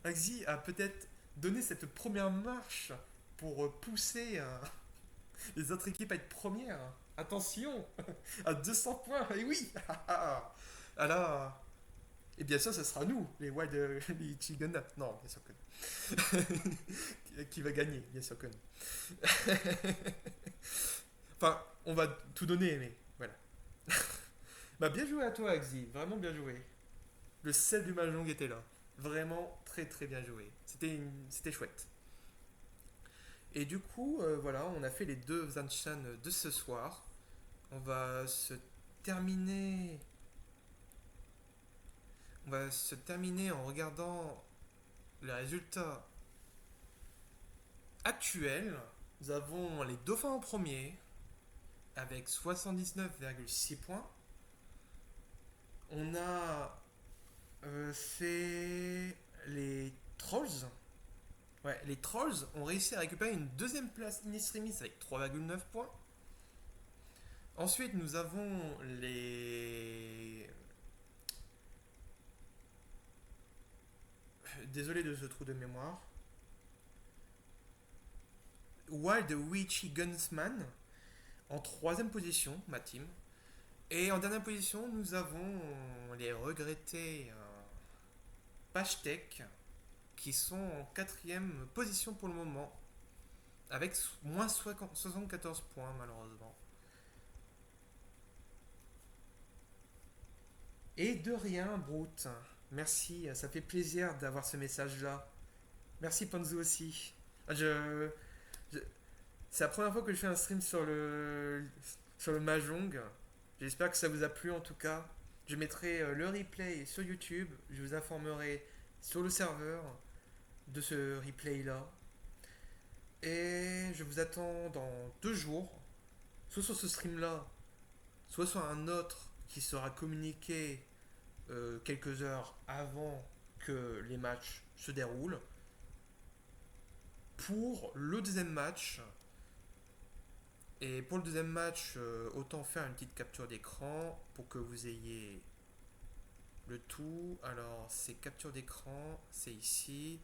Axi a peut-être donné cette première marche pour pousser les autres équipes à être premières. Attention, à 200 points, et oui. Ah là, et bien sûr, ce sera nous, les Wild, les Chicken. Non, bien sûr que non. Qui va gagner, bien sûr que non. Enfin, on va tout donner, mais voilà. Bah bien joué à toi, Axi, vraiment bien joué. Le sel du Mahjong était là. Vraiment très très bien joué. C'était chouette. Et du coup, voilà, on a fait les deux Zanshan de ce soir. On va se terminer. On va se terminer en regardant les résultats actuels. Nous avons les Dauphins en premier avec 79,6 points. On a fait les Trolls. Ouais, les Trolls ont réussi à récupérer une deuxième place in extremis avec 3,9 points. Ensuite, nous avons les. Désolé de ce trou de mémoire. Wild Witchy Gunsman en troisième position, ma team. Et en dernière position, nous avons les regrettés Pashtec qui sont en quatrième position pour le moment avec moins 74 points malheureusement. Et de rien, Brute. Merci, ça fait plaisir d'avoir ce message-là. Merci Panzo aussi. Je, je- c'est la première fois que je fais un stream sur le Mahjong. J'espère que ça vous a plu en tout cas. Je mettrai le replay sur YouTube. Je vous informerai sur le serveur de ce replay là. Et je vous attends dans 2 jours, soit sur ce stream là, soit sur un autre qui sera communiqué quelques heures avant que les matchs se déroulent, pour le deuxième match. Et pour le deuxième match, autant faire une petite capture d'écran pour que vous ayez le tout. Alors, c'est capture d'écran, c'est ici.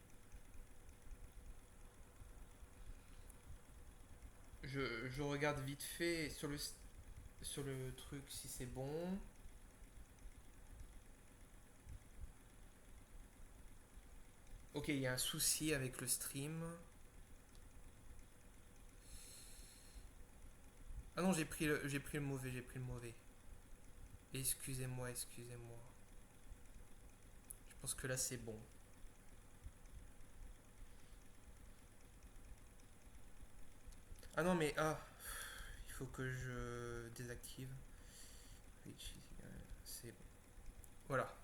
Je je regarde vite fait sur le truc si c'est bon. Ok, il y a un souci avec le stream. Ah non, j'ai pris le mauvais, j'ai pris le mauvais. Excusez-moi, excusez-moi. Je pense que là c'est bon. Ah non, mais il faut que je désactive. C'est bon. Voilà.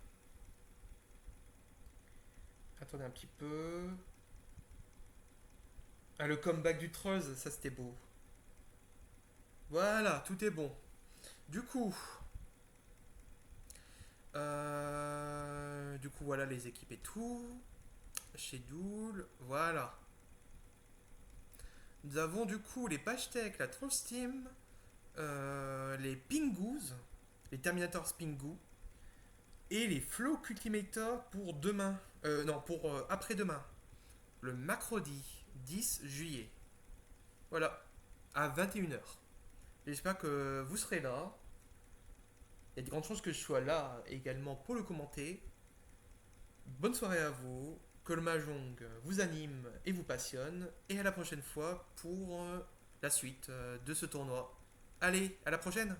Attendez un petit peu. Ah, le comeback du Trolls, ça c'était beau. Voilà, tout est bon. Du coup, voilà les équipes et tout. Schedule, voilà. Nous avons du coup les pages tech, la Troll Steam, les Pingoos, les Terminators Pingu, et les Flow Cultivator pour demain. Non, pour après-demain. Le mercredi 10 juillet. Voilà, à 21h. J'espère que vous serez là. Il y a de grandes chances que je sois là également pour le commenter. Bonne soirée à vous. Que le Mahjong vous anime et vous passionne. Et à la prochaine fois pour la suite de ce tournoi. Allez, à la prochaine!